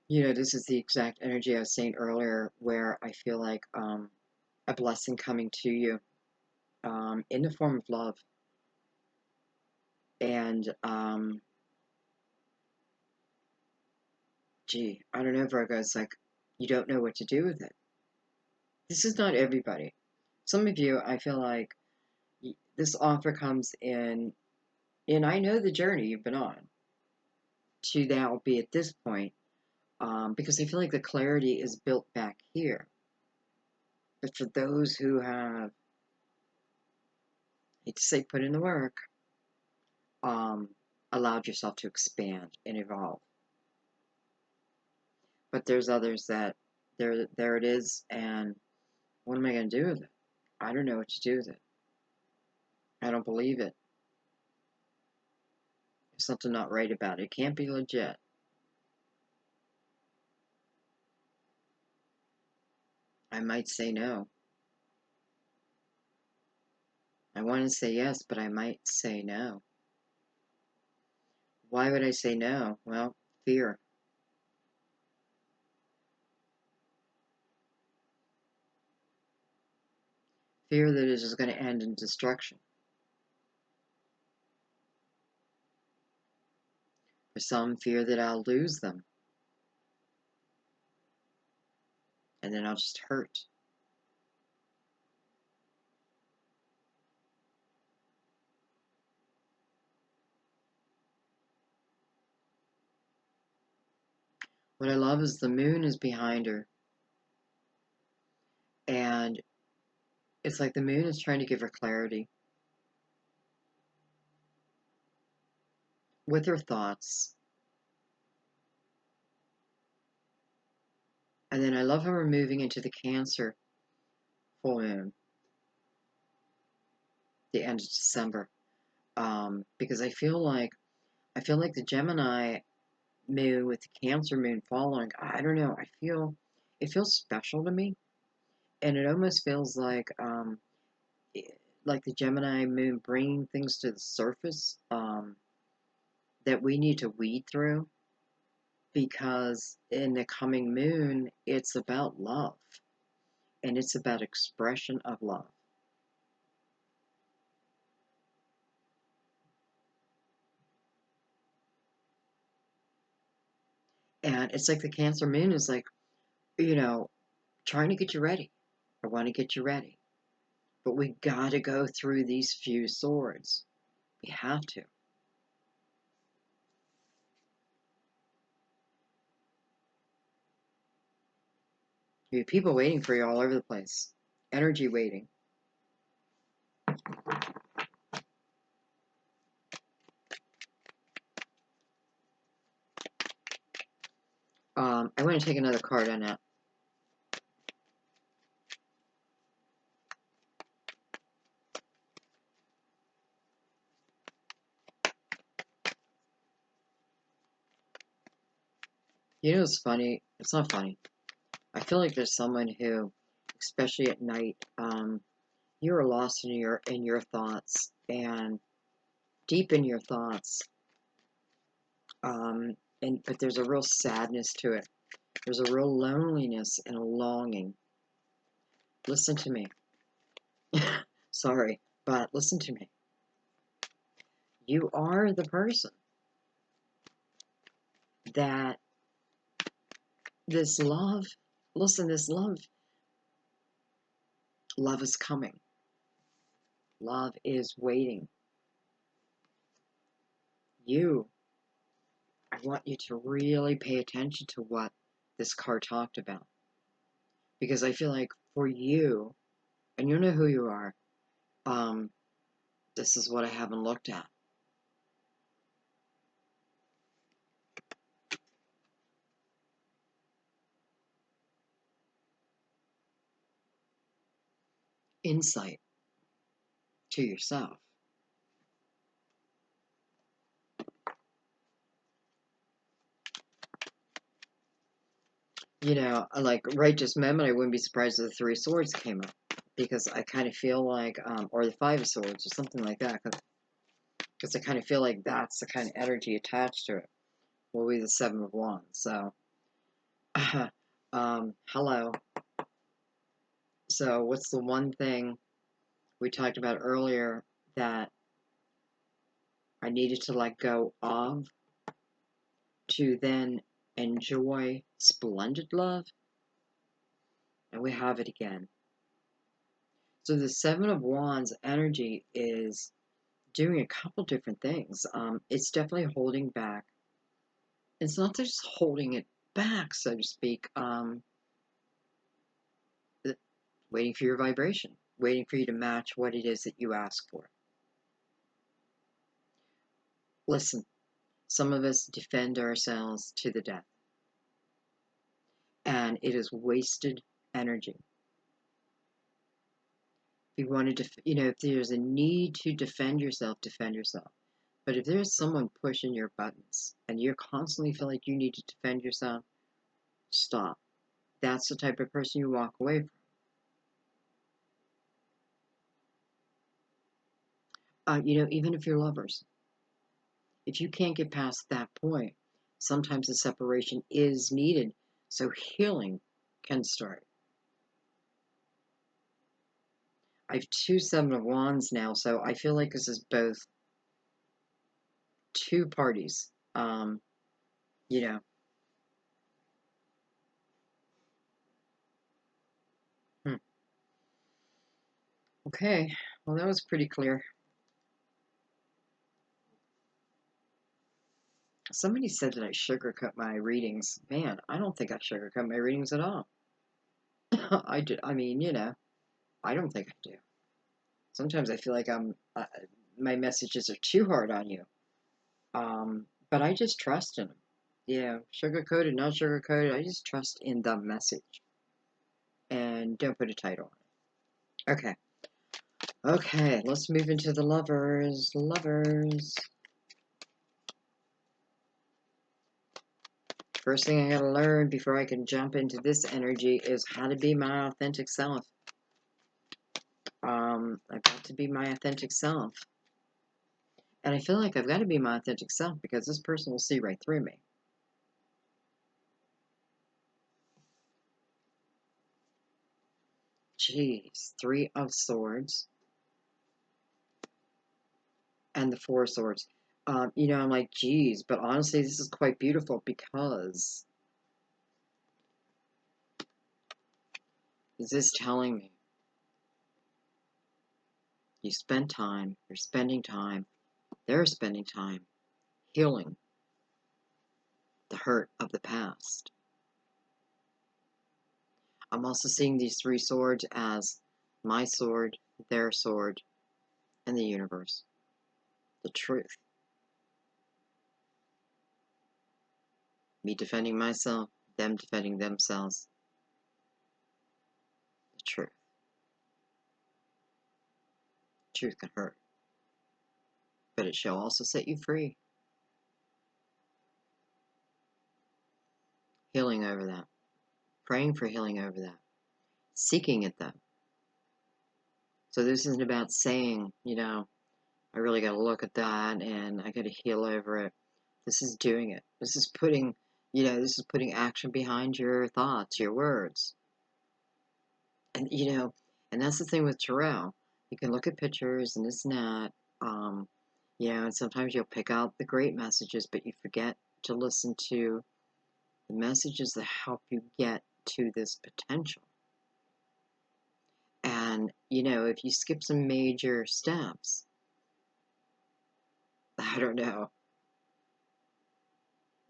You know, this is the exact energy I was saying earlier, where I feel like a blessing coming to you in the form of love. And, gee, I don't know, Virgo, it's like you don't know what to do with it. This is not everybody. Some of you, I feel like this offer comes in, and I know the journey you've been on to now be at this point, because I feel like the clarity is built back here. But for those who have, I hate to say put in the work, allowed yourself to expand and evolve. But there's others that, there it is, and what am I going to do with it? I don't know what to do with it. I don't believe it. There's something not right about it. It can't be legit. I might say no. I want to say yes, but I might say no. Why would I say no? Well, fear. Fear that it is going to end in destruction. For some, fear that I'll lose them. And then I'll just hurt. What I love is the moon is behind her. And it's like the moon is trying to give her clarity with her thoughts. And then I love how we're moving into the Cancer full moon, the end of December. Because I feel like the Gemini moon with the Cancer moon following, I don't know, it feels special to me. And it almost feels like the Gemini moon bringing things to the surface that we need to weed through, because in the coming moon, it's about love, and it's about expression of love. And it's like the Cancer moon is like, you know, trying to get you ready. I want to get you ready. But we got to go through these few swords. We have to. You have people waiting for you all over the place. Energy waiting. I want to take another card on that. You know, it's funny. It's not funny. I feel like there's someone who, especially at night, you are lost in your thoughts and deep in your thoughts. But there's a real sadness to it. There's a real loneliness and a longing. Listen to me. Sorry, but listen to me. You are the person that this love, listen, this love is coming. Love is waiting. I want you to really pay attention to what this card talked about. Because I feel like for you, and you know who you are, this is what I haven't looked at. Insight to yourself. You know, like right this moment, I wouldn't be surprised if the Three of Swords came up. Because I kind of feel like, or the Five of Swords, or something like that. Because I kind of feel like that's the kind of energy attached to it. Will be the Seven of Wands. So, hello. So, what's the one thing we talked about earlier that I needed to let go of to then enjoy splendid love? And we have it again. So the Seven of Wands energy is doing a couple different things. It's definitely holding back. It's not just holding it back, so to speak. Waiting for your vibration, waiting for you to match what it is that you ask for. Listen, some of us defend ourselves to the death, and it is wasted energy. If you want to, if there's a need to defend yourself, defend yourself. But if there's someone pushing your buttons and you constantly feel like you need to defend yourself, stop. That's the type of person you walk away from. Even if you're lovers, if you can't get past that point, sometimes a separation is needed so healing can start. I have two Seven of Wands now, so I feel like this is both two parties. You know. Okay, well, that was pretty clear. Somebody said that I sugarcoat my readings. Man, I don't think I sugarcoat my readings at all. I mean, I don't think I do. Sometimes I feel like my messages are too hard on you. But I just trust in them. Sugar-coated, not sugar-coated, I just trust in the message. And don't put a title on it. Okay. Okay, let's move into the lovers. Lovers. First thing I gotta learn before I can jump into this energy is how to be my authentic self. I've got to be my authentic self. And I feel like I've got to be my authentic self because this person will see right through me. Jeez, Three of Swords. And the Four of Swords. I'm like, geez, but honestly, this is quite beautiful because this is telling me you spend time, you're spending time, they're spending time healing the hurt of the past. I'm also seeing these three swords as my sword, their sword, and the universe. The truth. Me defending myself, them defending themselves. The truth. Truth can hurt, but it shall also set you free. healing over that, praying for healing over that, seeking it though. So this isn't about saying, I really got to look at that and I got to heal over it. This is doing it. This is putting, this is putting action behind your thoughts, your words. And, and that's the thing with tarot. You can look at pictures and this and that, and sometimes you'll pick out the great messages, but you forget to listen to the messages that help you get to this potential. And, if you skip some major steps, I don't know.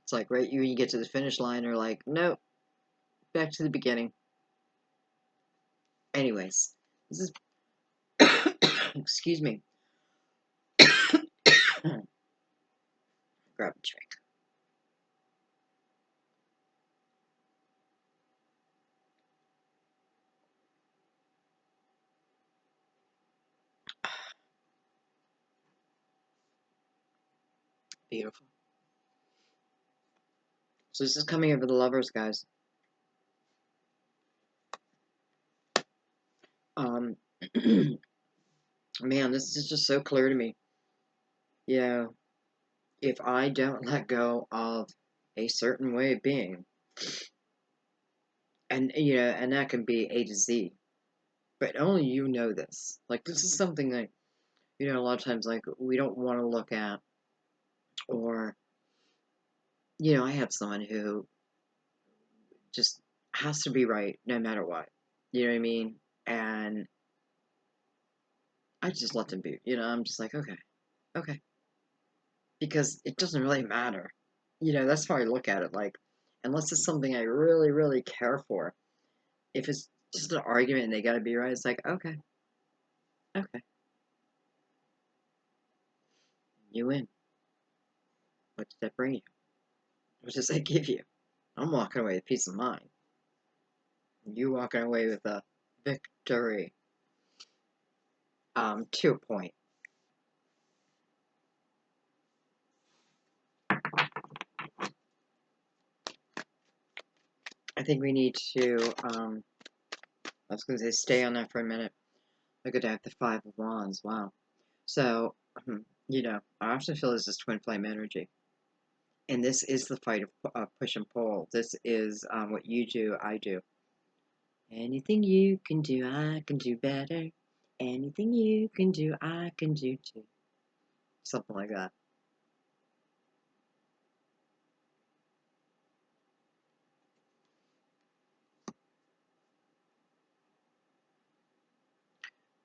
It's like right when you get to the finish line, or like, nope, back to the beginning. Anyways, this is, excuse me, grab a drink. Beautiful. So this is coming over the Lovers, guys. Man, this is just so clear to me. If I don't let go of a certain way of being, and and that can be A to Z, but only you know this. Like, this is something that, a lot of times, like, we don't want to look at, or, I have someone who just has to be right no matter what. You know what I mean? And I just let them be. I'm just like, okay. Because it doesn't really matter. That's how I look at it. Like, unless it's something I really, really care for. If it's just an argument and they gotta be right, it's like, okay. You win. What did that bring you? What does that give you? I'm walking away with peace of mind. You walking away with a victory. To a point. I think we need to, I was going to say stay on that for a minute. Look at that, the Five of Wands, wow. So, I often feel this is twin flame energy. And this is the fight of push and pull. This is what you do, I do. Anything you can do, I can do better. Anything you can do, I can do too. Something like that.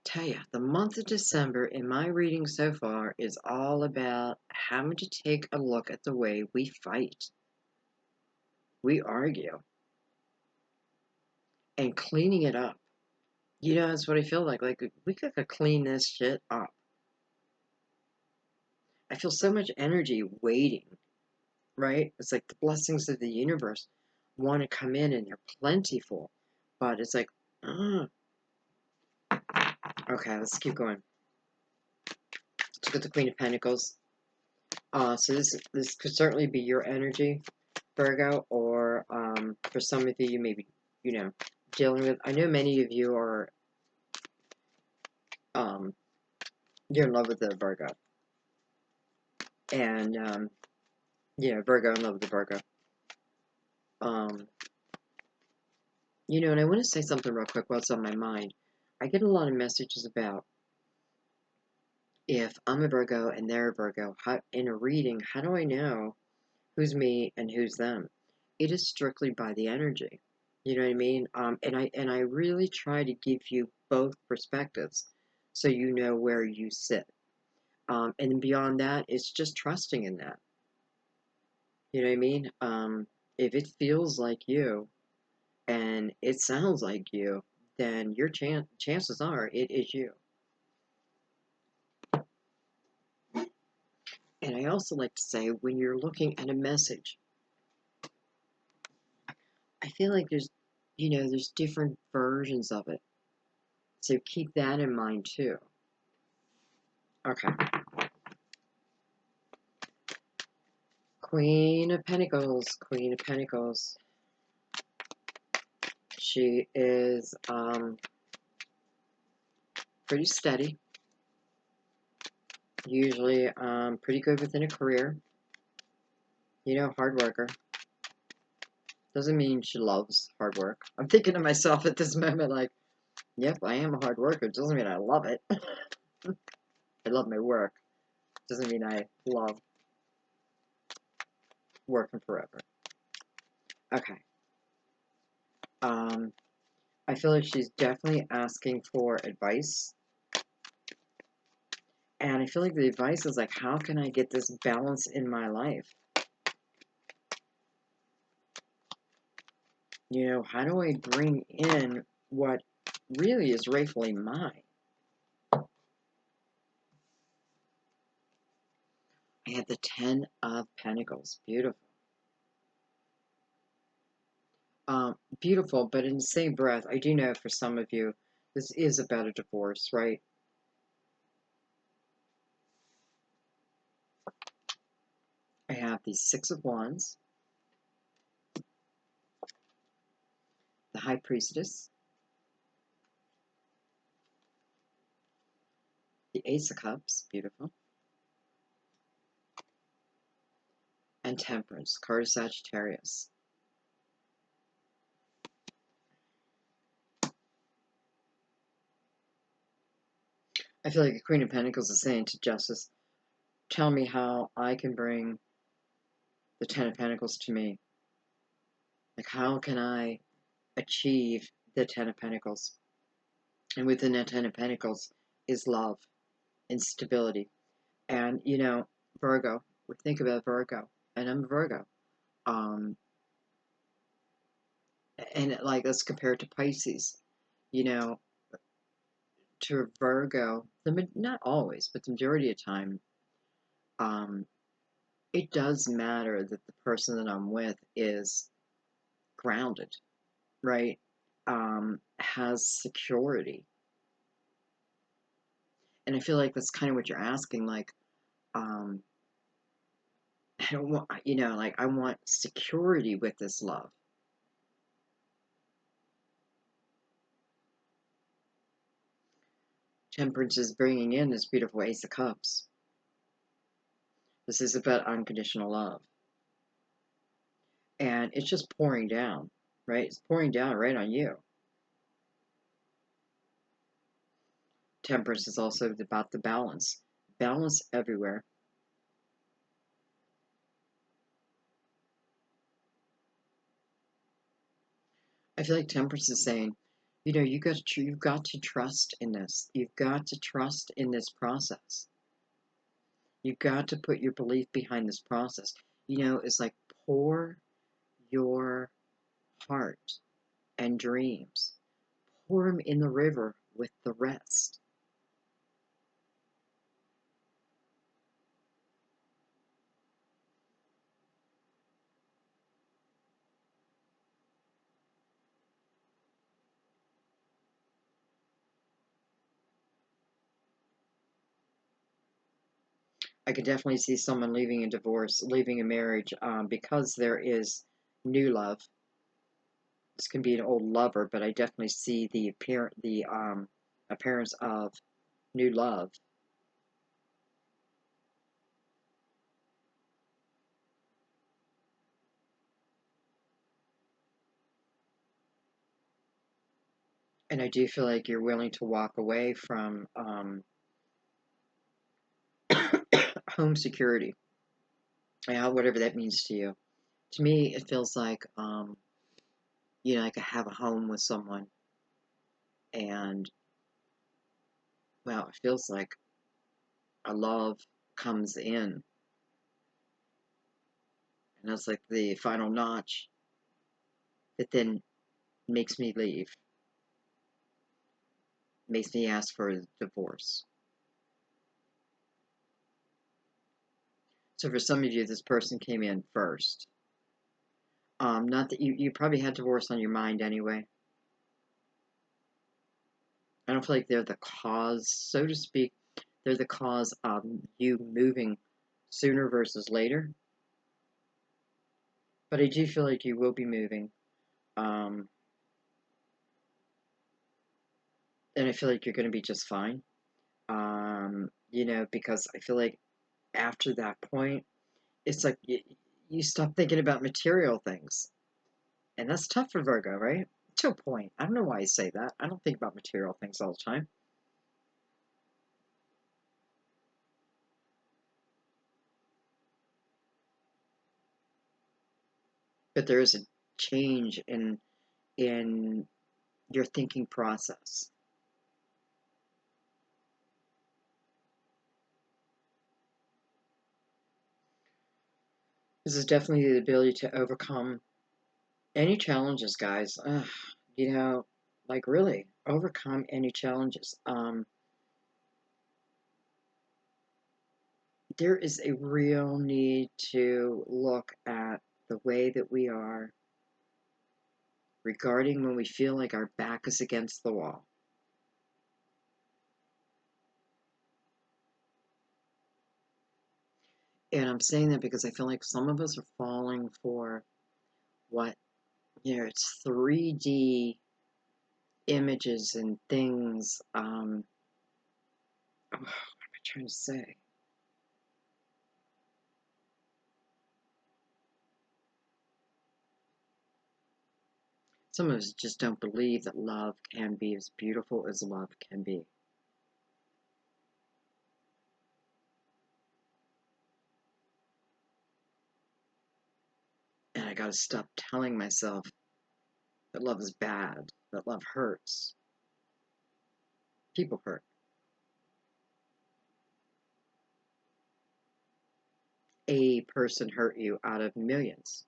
Tell you, the month of December in my reading so far is all about having to take a look at the way we fight. We argue. And cleaning it up. That's what I feel like. Like, we gotta clean this shit up. I feel so much energy waiting, right? It's like the blessings of the universe want to come in and they're plentiful. But it's like, okay, let's keep going. Let's get the Queen of Pentacles. So this could certainly be your energy, Virgo, or for some of you may be, dealing with. I know many of you are, you're in love with the Virgo, and Virgo in love with the Virgo. And I want to say something real quick while it's on my mind. I get a lot of messages about if I'm a Virgo and they're a Virgo, in a reading, how do I know who's me and who's them? It is strictly by the energy. You know what I mean? And I really try to give you both perspectives so you know where you sit. And beyond that, it's just trusting in that. You know what I mean? If it feels like you and it sounds like you, then your chances are it is you. And I also like to say, when you're looking at a message, I feel like there's different versions of it. So keep that in mind too. Okay. Queen of Pentacles, Queen of Pentacles. She is pretty steady, usually pretty good within a career, you know, hard worker. Doesn't mean she loves hard work. I'm thinking to myself at this moment, like, yep, I am a hard worker. Doesn't mean I love it. I love my work. Doesn't mean I love working forever. Okay. I feel like she's definitely asking for advice. And I feel like the advice is like, how can I get this balance in my life? You know, how do I bring in what really is rightfully mine? I have the 10 of Pentacles. Beautiful. Beautiful, but in the same breath, I do know for some of you, this is about a divorce, right? I have the 6 of Wands, the High Priestess, the Ace of Cups, beautiful, and Temperance, card of Sagittarius. I feel like the Queen of Pentacles is saying to Justice, tell me how I can bring the 10 of Pentacles to me. Like, how can I achieve the 10 of Pentacles? And within that 10 of Pentacles is love and stability. And, you know, Virgo, we think about Virgo, and I'm a Virgo. And like, let's compare it to Pisces. You know, to Virgo, not always, but the majority of the time, it does matter that the person that I'm with is grounded, right? Has security. And I feel like that's kind of what you're asking. Like, I don't want, you know, like, I want security with this love. Temperance is bringing in this beautiful Ace of Cups. This is about unconditional love. And it's just pouring down, right? It's pouring down right on you. Temperance is also about the balance. Balance everywhere. I feel like Temperance is saying, you know, you've got to trust in this. You've got to trust in this process. You've got to put your belief behind this process. You know, it's like, pour your heart and dreams. Pour them in the river with the rest. I could definitely see someone leaving a divorce, leaving a marriage, because there is new love. This can be an old lover, but I definitely see the appearance of new love. And I do feel like you're willing to walk away from home security, whatever that means to you. To me, it feels like, you know, like I have a home with someone, and, well, it feels like a love comes in, and that's like the final notch that then makes me leave, makes me ask for a divorce. So for some of you, this person came in first. Not that you probably had divorce on your mind anyway. I don't feel like they're the cause, so to speak. They're the cause of you moving sooner versus later. But I do feel like you will be moving. And I feel like you're going to be just fine. You know, because I feel like after that point, it's like you stop thinking about material things. And that's tough for Virgo, right? To a point. I don't know why I say that. I don't think about material things all the time. But there is a change in your thinking process. This is definitely the ability to overcome any challenges, guys. You know, like really overcome any challenges. There is a real need to look at the way that we are regarding when we feel like our back is against the wall. And I'm saying that because I feel like some of us are falling for what, you know, it's 3D images and things. What am I trying to say? Some of us just don't believe that love can be as beautiful as love can be. And I gotta stop telling myself that love is bad, that love hurts. People hurt. A person hurt you out of millions.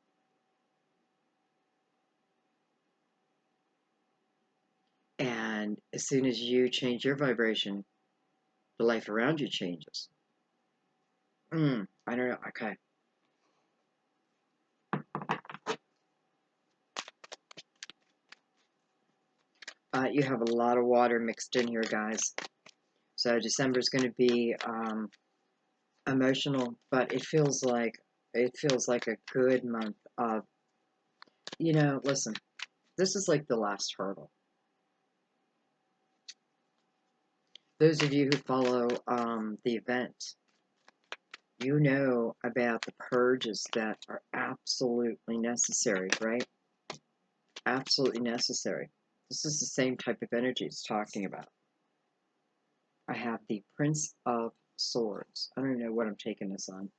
And as soon as you change your vibration, the life around you changes. I don't know. Okay. You have a lot of water mixed in here, guys. So December is going to be emotional, but it feels like a good month of, you know, listen, this is like the last hurdle. Those of you who follow the event, you know about the purges that are absolutely necessary, right? Absolutely necessary. This is the same type of energy it's talking about. I have the Prince of Swords. I don't know what I'm taking this on.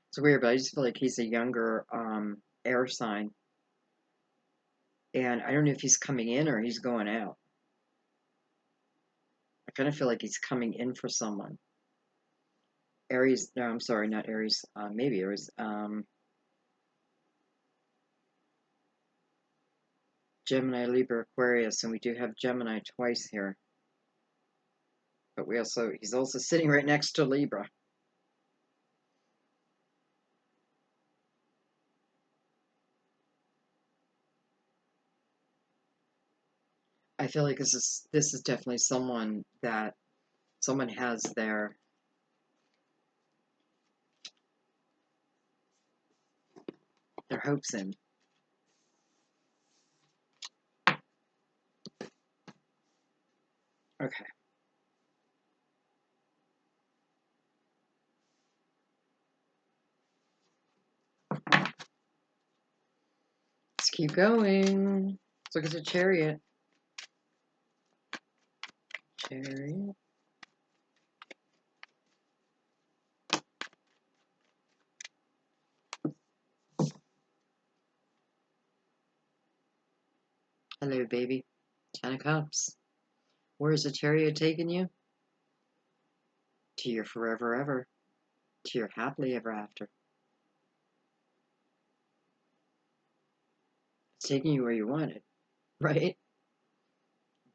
It's weird, but I just feel like he's a younger air sign. And I don't know if he's coming in or he's going out. I kind of feel like he's coming in for someone. Aries, no, I'm sorry, not Aries. Maybe Aries. Gemini, Libra, Aquarius, and we do have Gemini twice here. But he's also sitting right next to Libra. I feel like this is definitely someone that someone has their hopes in. Okay. Let's keep going. Let's look at the Chariot. Chariot. Hello, baby. 10 of Cups. Where is the Chariot taking you? To your forever ever. To your happily ever after. It's taking you where you want it, right?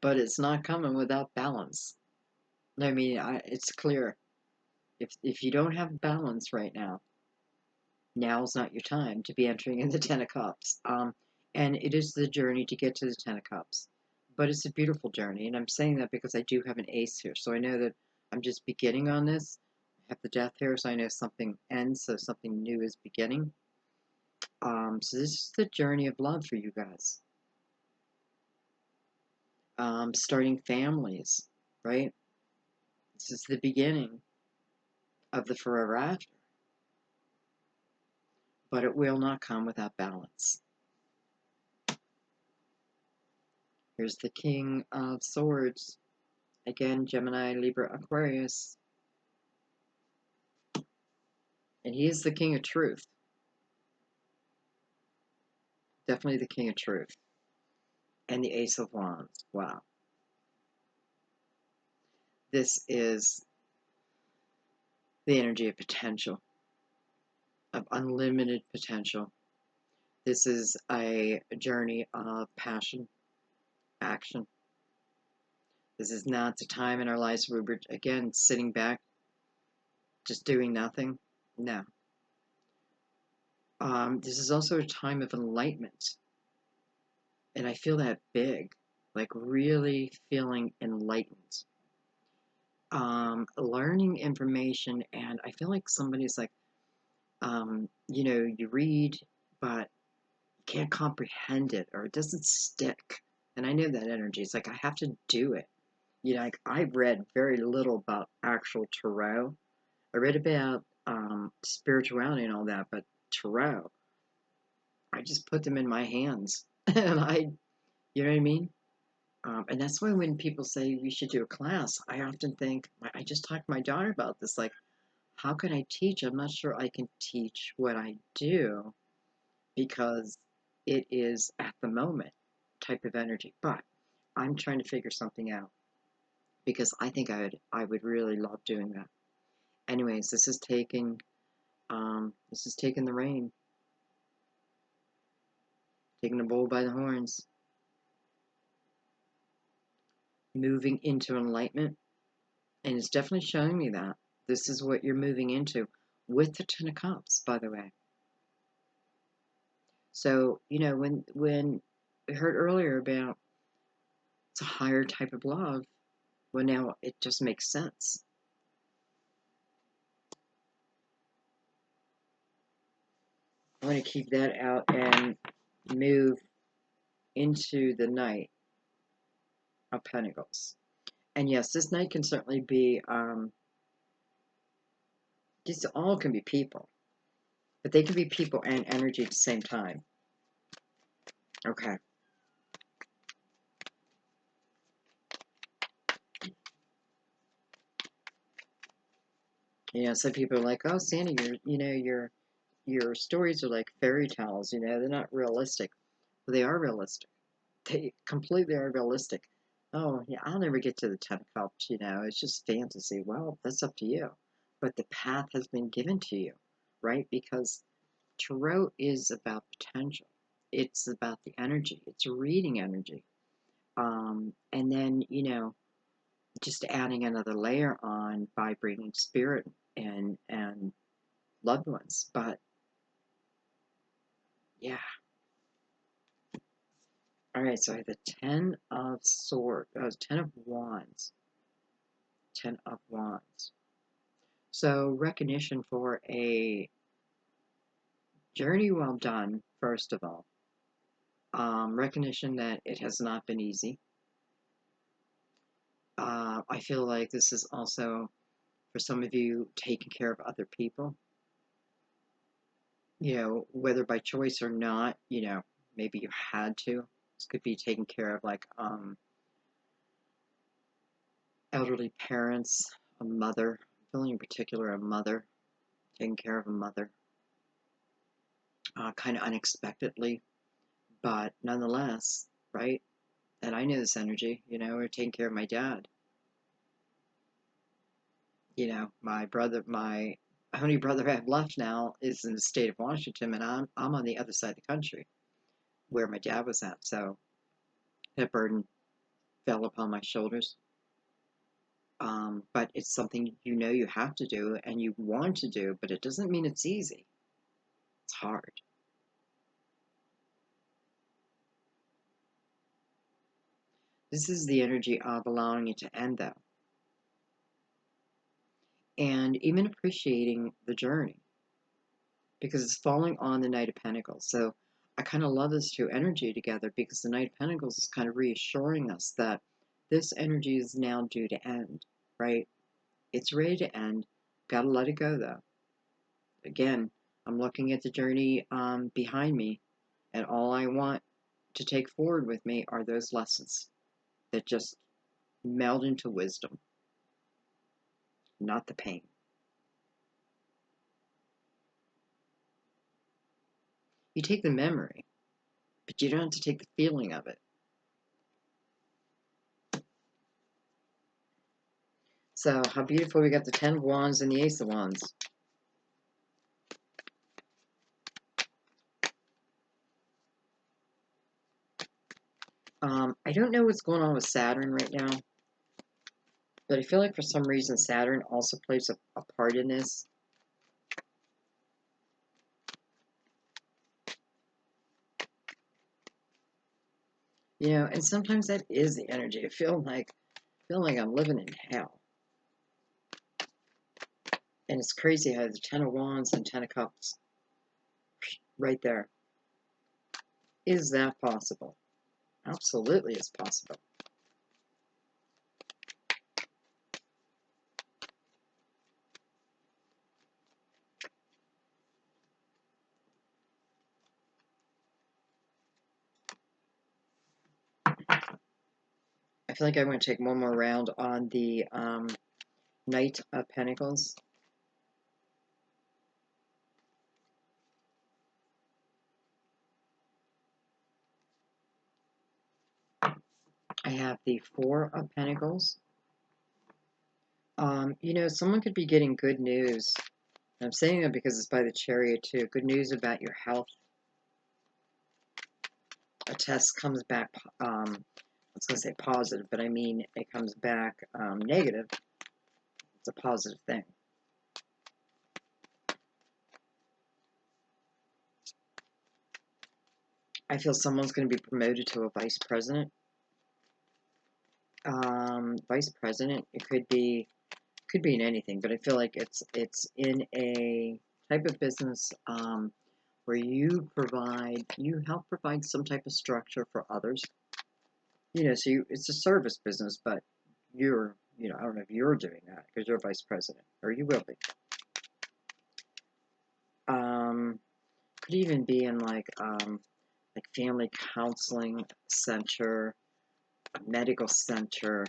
But it's not coming without balance. I mean, it's clear. If you don't have balance right now, now's not your time to be entering in the Ten of Cups. And it is the journey to get to the Ten of Cups. But it's a beautiful journey, and I'm saying that because I do have an ace here. So I know that I'm just beginning on this. I have the death here, so I know something ends, so something new is beginning. So this is the journey of love for you guys. Starting families, right? This is the beginning of the forever after. But it will not come without balance. Here's the King of Swords. Again, Gemini, Libra, Aquarius. And he is the King of Truth. Definitely the King of Truth. And the Ace of Wands. Wow. This is the energy of potential, of unlimited potential. This is a journey of passion, action. This is not the time in our lives where we're, again, sitting back, just doing nothing. No. This is also a time of enlightenment. And I feel that big, like really feeling enlightened. Learning information, and I feel like somebody's like, you read, but you can't comprehend it, or it doesn't stick. And I know that energy. It's like I have to do it. Like I've read very little about actual tarot. I read about spirituality and all that, but tarot, I just put them in my hands, and you know what I mean? And that's why when people say we should do a class, I often think, I just talked to my daughter about this, like, how can I teach? I'm not sure I can teach what I do because it is at the moment type of energy. But I'm trying to figure something out because I think I would really love doing that. Anyways, this is taking the reign, taking the bull by the horns, moving into enlightenment, and it's definitely showing me that this is what you're moving into with the Ten of Cups, by the way. So, when we heard earlier about it's a higher type of love, well, now it just makes sense. I'm going to keep that out and move into the Knight of Pentacles. And yes, this Knight can certainly be, these all can be people, but they can be people and energy at the same time. Okay. Some people are like, oh, Sandy, your stories are like fairy tales, they're not realistic. Well, they are realistic. They completely are realistic. Oh, yeah, I'll never get to the 10 of Cups, it's just fantasy. Well, that's up to you. But the path has been given to you, right? Because tarot is about potential. It's about the energy. It's reading energy. And then, just adding another layer on by bringing spirit and loved ones. But yeah. All right, so I have the 10 of Swords, 10 of Wands. 10 of Wands. So recognition for a journey well done, first of all. Recognition that it has not been easy. I feel like this is also, for some of you, taking care of other people. Whether by choice or not, maybe you had to. This could be taking care of, like, elderly parents, a mother, feeling in particular a mother, taking care of a mother, kind of unexpectedly, but nonetheless, right? And I knew this energy, we're taking care of my dad. My brother, my only brother I have left now is in the state of Washington, and I'm on the other side of the country where my dad was at. So that burden fell upon my shoulders. But it's something you have to do and you want to do, but it doesn't mean it's easy. It's hard. This is the energy of allowing it to end, though. And even appreciating the journey. because it's falling on the Knight of Pentacles. So I kind of love this two energy together because the Knight of Pentacles is kind of reassuring us that this energy is now due to end, right? It's ready to end. Gotta let it go though. Again, I'm looking at the journey behind me, and all I want to take forward with me are those lessons that just meld into wisdom, not the pain. You take the memory, but you don't have to take the feeling of it. So, how beautiful, we got the 10 of Wands and the Ace of Wands. I don't know what's going on with Saturn right now, but I feel like for some reason Saturn also plays a part in this. You know, and sometimes that is the energy. I feel like I'm living in hell. And it's crazy how the 10 of Wands and 10 of Cups right there. Is that possible? Absolutely, it's possible. I feel like I'm going to take one more round on the Knight of Pentacles. I have the Four of Pentacles. You know, someone could be getting good news. I'm saying that because it's by the Chariot too. Good news about your health. A test comes back, I was going to say positive, but I mean it comes back negative. It's a positive thing. I feel someone's going to be promoted to a vice president. Vice president, it could be in anything, but I feel like it's in a type of business where you help provide some type of structure for others. You know, so it's a service business, but you're, you know, I don't know if you're doing that because you're vice president, or you will be. Could even be in like family counseling center, a medical center.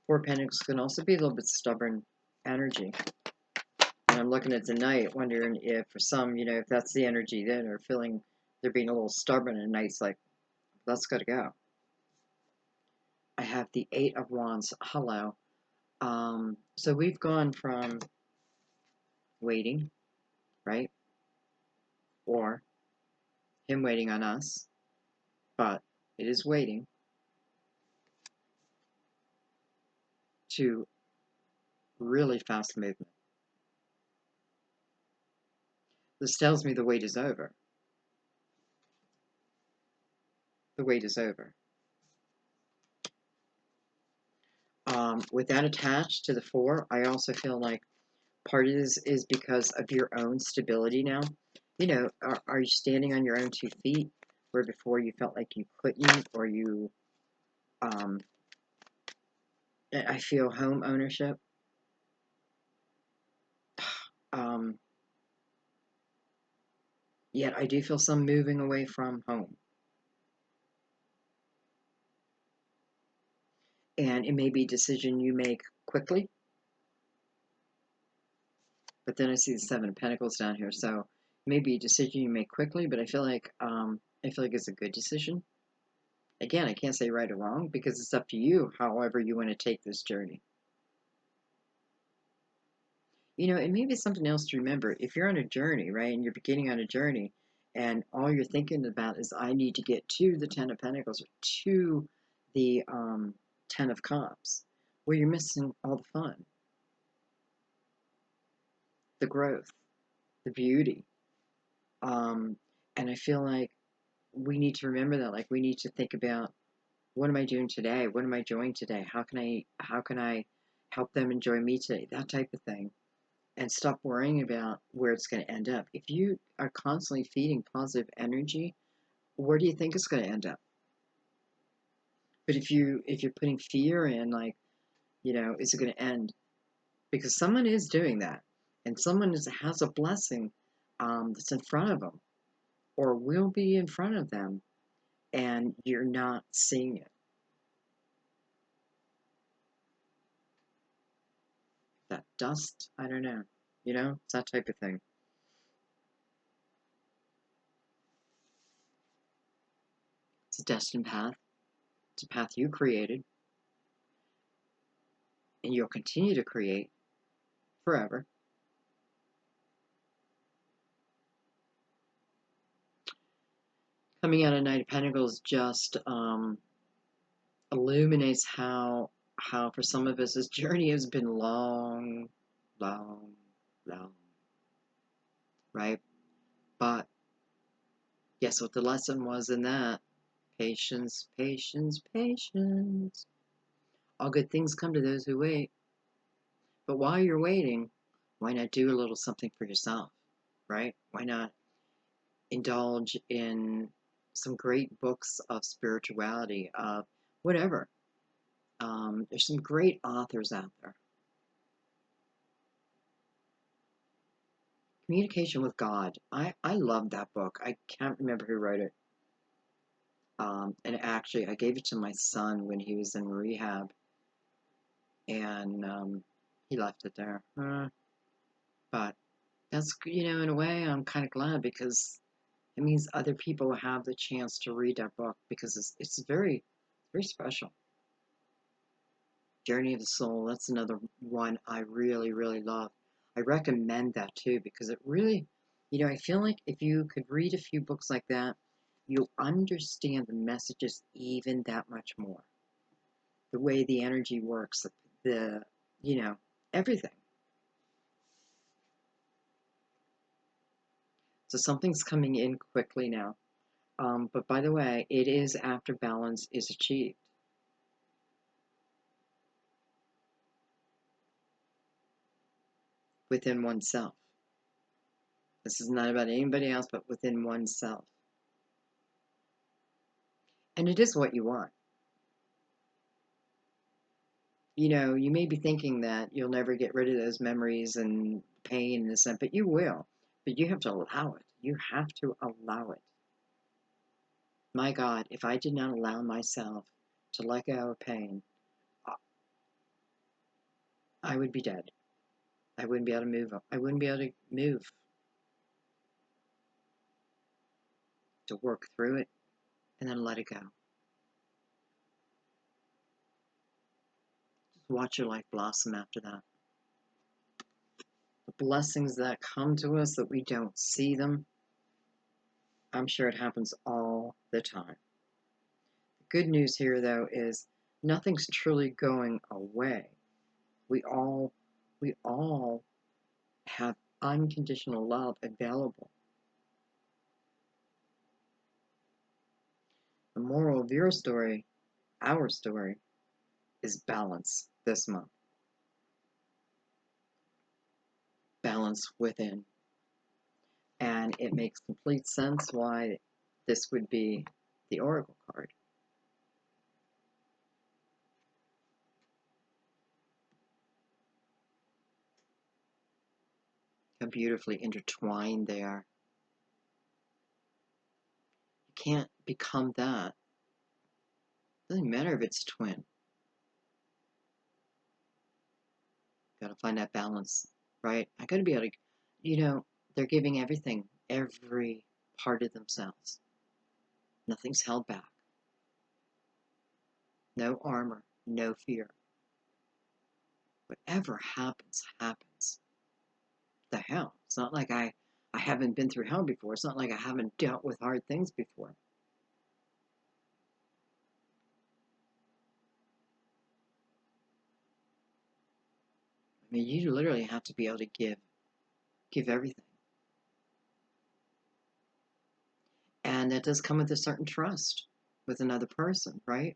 Four Pentacles can also be a little bit stubborn energy. And I'm looking at the Knight, wondering if for some, you know, if that's the energy then, or feeling they're being a little stubborn, and Knight's like, that's got to go. I have the Eight of Wands. Hello. So we've gone from waiting, right? Or him waiting on us, but it is waiting, to really fast movement. This tells me the wait is over. The wait is over. With that attached to the Four, I also feel like part of this is because of your own stability now. You know, are you standing on your own 2 feet, where before you felt like you couldn't, or you, I feel home ownership. Yet I do feel some moving away from home. And it may be a decision you make quickly. But then I see the Seven of Pentacles down here, so it may be a decision you make quickly, but I feel like it's a good decision. Again, I can't say right or wrong because it's up to you, however you want to take this journey. You know, it may be something else to remember. If you're on a journey, right, and you're beginning on a journey, and all you're thinking about is, I need to get to the Ten of Pentacles, or to the Ten of Cups, well, you're missing all the fun, the growth, the beauty. And I feel like we need to remember that. Like, we need to think about What am I doing today? What am I doing today? How can I help them enjoy me today? That type of thing. And stop worrying about where it's going to end up. If you are constantly feeding positive energy, where do you think it's going to end up? But if you're putting fear in, like, is it going to end? Because someone is doing that, and someone has a blessing that's in front of them, or will be in front of them, and you're not seeing it. That dust, I don't know. It's that type of thing. It's a destined path. It's a path you created, and you'll continue to create forever. Coming out of Knight of Pentacles just illuminates how for some of us this journey has been long, long, long, right? But guess what the lesson was in that? Patience, patience, patience. All good things come to those who wait. But while you're waiting, why not do a little something for yourself, right? Why not indulge in some great books of spirituality, of whatever. There's some great authors out there. Communication with God. I love that book. I can't remember who wrote it. And actually, I gave it to my son when he was in rehab, and he left it there. But that's, in a way, I'm kind of glad, because it means other people have the chance to read that book, because it's very, very special. Journey of the Soul, that's another one I really, really love. I recommend that too, because it really, I feel like if you could read a few books like that, you'll understand the messages even that much more. The way the energy works, the everything. So something's coming in quickly now. But by the way, it is after balance is achieved. Within oneself. This is not about anybody else, but within oneself. And it is what you want. You may be thinking that you'll never get rid of those memories and pain and this, but you will. But you have to allow it. You have to allow it. My God, if I did not allow myself to let go of pain, I would be dead. I wouldn't be able to move. I wouldn't be able to move. To work through it and then let it go. Just watch your life blossom after that. The blessings that come to us that we don't see them, I'm sure it happens all the time. The good news here, though, is nothing's truly going away. We all have unconditional love available. The moral of your story, our story, is balance this month. Balance within. And it makes complete sense why this would be the Oracle card. How beautifully intertwined they are. You can't become that. It doesn't matter if it's a twin. Got to find that balance, right? I got to be able to, they're giving everything, every part of themselves. Nothing's held back. No armor, no fear. Whatever happens, happens. The hell? It's not like I haven't been through hell before. It's not like I haven't dealt with hard things before. I mean, you literally have to be able to give everything. And that does come with a certain trust with another person, right?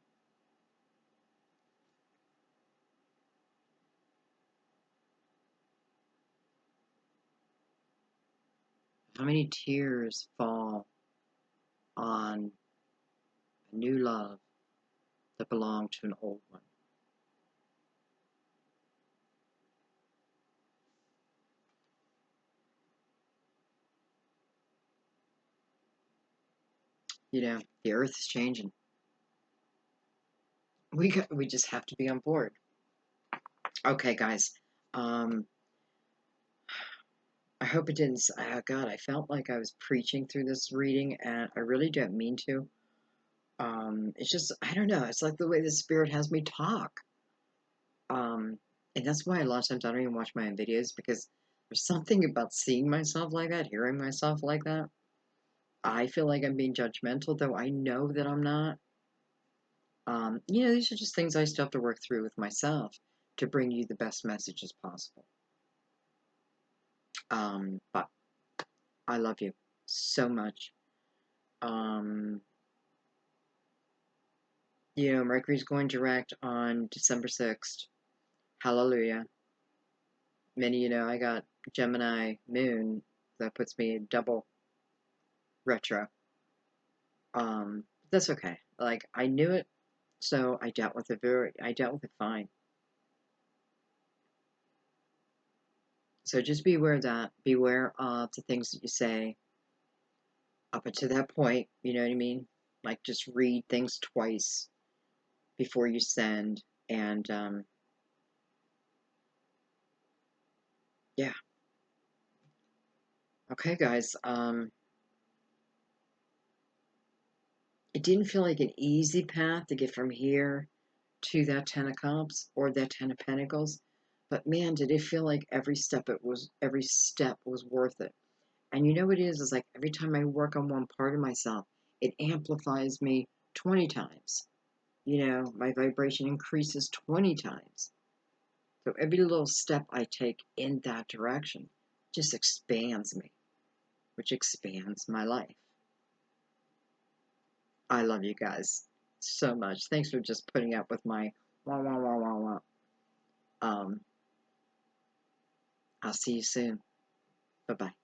How many tears fall on a new love that belonged to an old one? You know, the earth is changing. We just have to be on board. Okay, guys. Um, I hope it didn't. God, I felt like I was preaching through this reading, and I really don't mean to. It's just, I don't know. It's like the way the spirit has me talk. Um, and that's why a lot of times I don't even watch my own videos, because there's something about seeing myself like that, hearing myself like that. I feel like I'm being judgmental, though I know that I'm not. You know, these are just things I still have to work through with myself to bring you the best messages possible. But I love you so much. Um, you know, Mercury's going direct on December 6th. Hallelujah. Many, you know, I got Gemini moon. That puts me double retro. That's okay. Like, I knew it, so I dealt with it fine. So just beware of that. Beware of the things that you say up until that point, you know what I mean? Like, just read things twice before you send, and, yeah. Okay, guys, it didn't feel like an easy path to get from here to that Ten of Cups or that Ten of Pentacles, but man, did it feel like every step was worth it. And you know what it is like every time I work on one part of myself, it amplifies me 20 times. You know, my vibration increases 20 times. So every little step I take in that direction just expands me, which expands my life. I love you guys so much. Thanks for just putting up with my wah wah wah wah wah. Um, I'll see you soon. Bye bye.